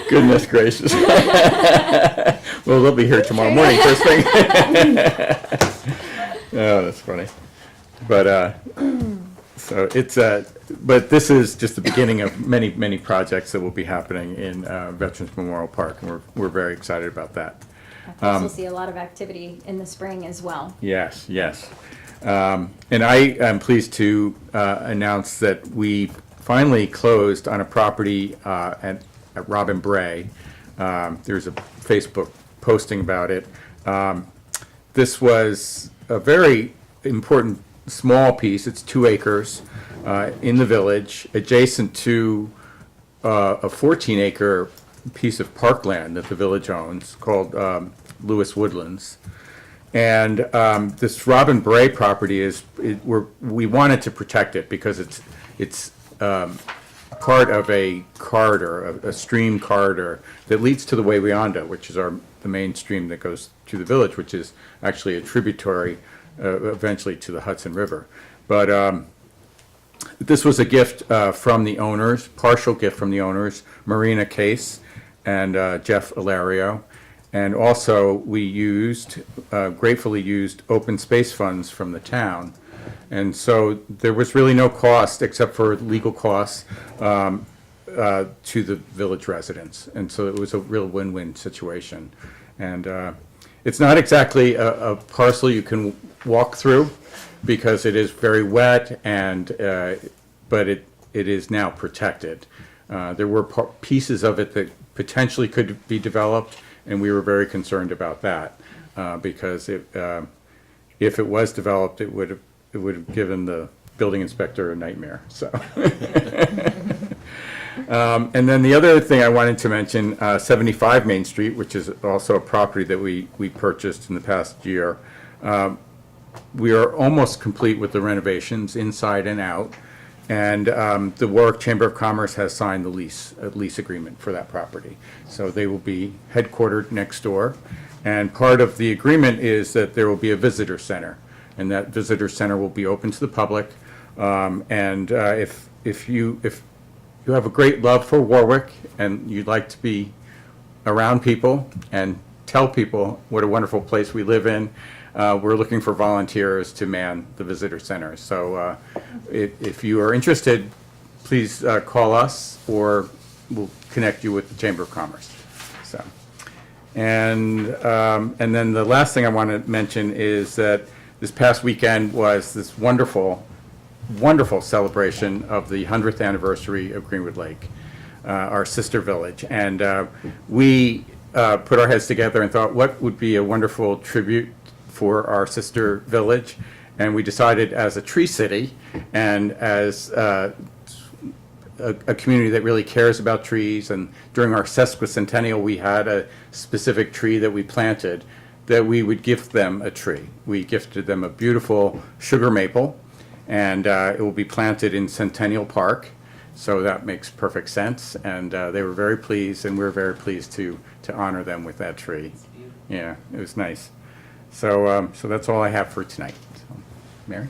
Goodness gracious. Well, they'll be here tomorrow morning, first thing. Oh, that's funny. But, so it's, but this is just the beginning of many, many projects that will be happening in Veterans Memorial Park, and we're very excited about that. I think we'll see a lot of activity in the spring as well. Yes, yes. And I am pleased to announce that we finally closed on a property at Robin Bray. There's a Facebook posting about it. This was a very important small piece. It's 2 acres in the village, adjacent to a 14-acre piece of parkland that the village owns called Lewis Woodlands. And this Robin Bray property we wanted to protect it because it's part of a corridor, a stream corridor that leads to the Wawayanda, which is the main stream that goes to the village, which is actually a tributary eventually to the Hudson River. But this was a gift from the owners, partial gift from the owners, Marina Case and Jeff Ilario. And also, we gratefully used open space funds from the town. And so there was really no cost except for legal costs to the village residents. And so it was a real win-win situation. And it's not exactly a parcel you can walk through because it is very wet, but it is now protected. There were pieces of it that potentially could be developed, and we were very concerned about that because if it was developed, it would have given the building inspector a nightmare. So, and then the other thing I wanted to mention, 75 Main Street, which is also a property that we purchased in the past year. We are almost complete with the renovations inside and out. And the Warwick Chamber of Commerce has signed a lease agreement for that property. So they will be headquartered next door. And part of the agreement is that there will be a visitor center. And that visitor center will be open to the public. And if you have a great love for Warwick and you'd like to be around people and tell people what a wonderful place we live in, we're looking for volunteers to man the visitor center. So if you are interested, please call us or we'll connect you with the Chamber of Commerce. So, and then the last thing I want to mention is that this past weekend was this wonderful celebration of the 100th anniversary of Greenwood Lake, our sister village. And we put our heads together and thought, what would be a wonderful tribute for our sister village? And we decided, as a tree city and as a community that really cares about trees, and during our sesquicentennial we had a specific tree that we planted, that we would gift them a tree. We gifted them a beautiful sugar maple, and it will be planted in Centennial Park. So that makes perfect sense, and they were very pleased, and we were very pleased to honor them with that tree. Yeah, it was nice. So so that's all I have for tonight. So, Mary?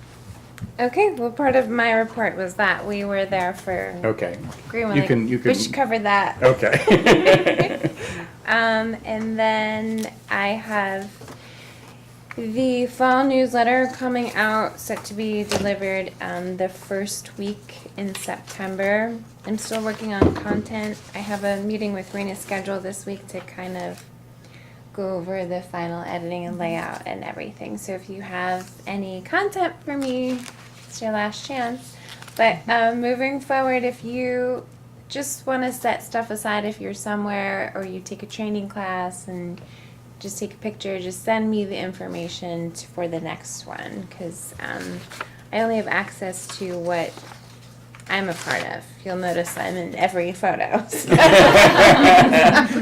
Okay, well, part of my report was that we were there for Okay. Greenwood You Lake, can- which covered that. Okay. And then I have the fall newsletter coming out, set to be delivered the first week in September. I'm still working on content. I have a meeting with Rena scheduled this week to kind of go over the final editing and layout and everything. So if you have any content for me, it's your last chance. But moving forward, if you just want to set stuff aside, if you're somewhere or you take a training class and just take a picture, just send me the information for the next one, because I only have access to what I'm a part of. You'll notice I'm in every photo.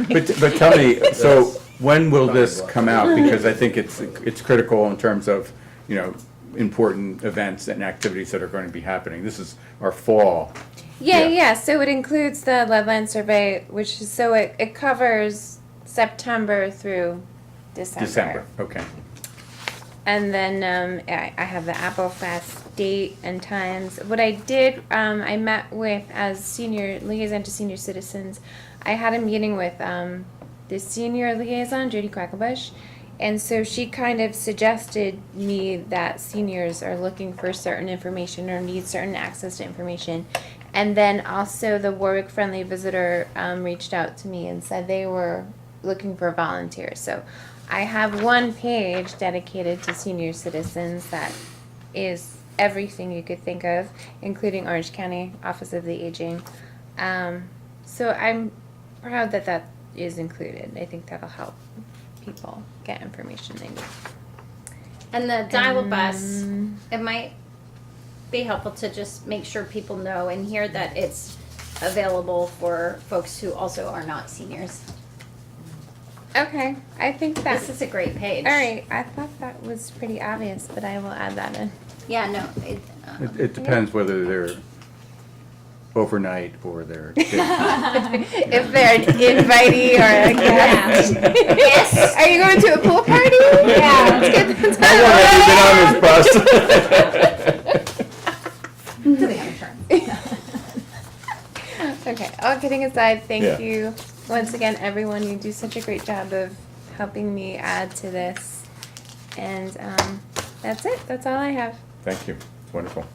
But tell me, so when will this come out? Because I think it's critical in terms of, you know, important events and activities that are going to be happening. This is our fall. Yeah, Yeah. yeah. So it includes the Leadline survey, which is so it covers September through December, okay. And then I have the Apple Fest date and times. What I did, I met with, as senior liaison to senior citizens, I had a meeting with the senior liaison, Judy Quackenbush, and so she kind of suggested me that seniors are looking for certain information or need certain access to information. And then also the Warwick Friendly Visitor reached out to me and said they were looking for volunteers. So I have one page dedicated to senior citizens that is everything you could think of, including Orange County Office of the Aging. So I'm proud that that is included. I think that'll help people get information they need. And the dial bus, it might be helpful to just make sure people know and hear that it's available for folks who also are not seniors. Okay, I think This that's is a great page. all right. I thought that was pretty obvious, but I will add that in. Yeah, no, It depends whether they're overnight or they're day. If they're an invitee or a guest. Yes. Are you going to a pool party? Yeah. Let's get the on this bus. Do they have insurance? Okay, all kidding aside, thank Yeah. you once again, everyone. You do such a great job of helping me add to this. And that's it. That's all I have. Thank you, it's wonderful.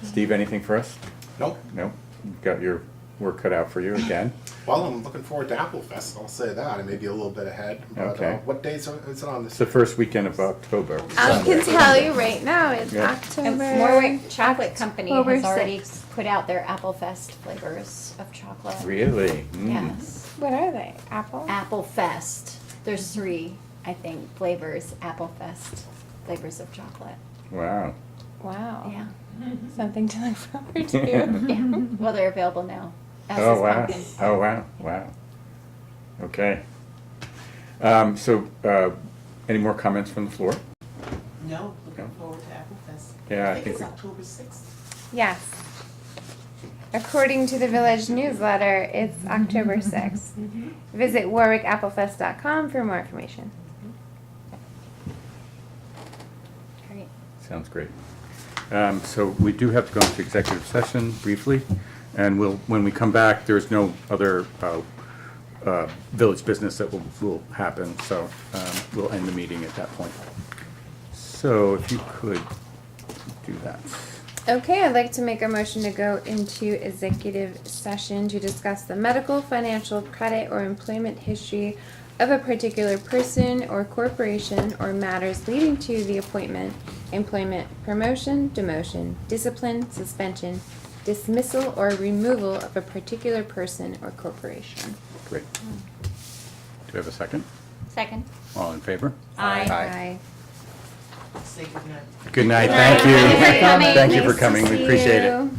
Steve, anything for us? Nope. No? You've got your work cut out for you again? Well, I'm looking forward to Apple Fest. I'll say that. I may be a little bit ahead. But, Okay. what days is it on It's this? the first weekend of October. I can tell you right now, it's Yeah. October. And Warwick Chocolate Company October has already 6th. put out their Apple Fest flavors of chocolate. Really? Mm. Yes. What are they? Apple? Apple Fest. There's 3, I think, flavors. Apple Fest flavors of chocolate. Wow. Wow. Yeah. Something to look forward to. Yeah. Well, they're available now. As Oh, is wow. pumpkin. Oh, wow, wow. Okay. So, any more comments from the floor? No, looking No. forward to Apple Fest. Yeah, I I think think it's we- October 6th. Yes. According to the village newsletter, it's October 6th. Visit warwickapplefest.com for more information. Great. Sounds great. So we do have to go into executive session briefly, and when we come back, there's no other village business that will happen, so we'll end the meeting at that point. So if you could do that. Okay, I'd like to make a motion to go into executive session to discuss the medical, financial, credit, or employment history of a particular person or corporation or matters leading to the appointment, employment, promotion, demotion, discipline, suspension, dismissal, or removal of a particular person or corporation. Great. Do we have a second? Second. All in favor? Aye. Say goodnight. Good night, Good thank night. you. Thank you for coming. Thank you for Nice to coming, we see appreciate it. you.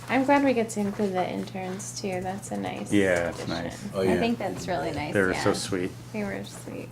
I'm glad we get to include the interns too. That's a nice. Yeah, it's addition. nice. Oh, I yeah. think that's really nice. They were yeah. so sweet. They were sweet.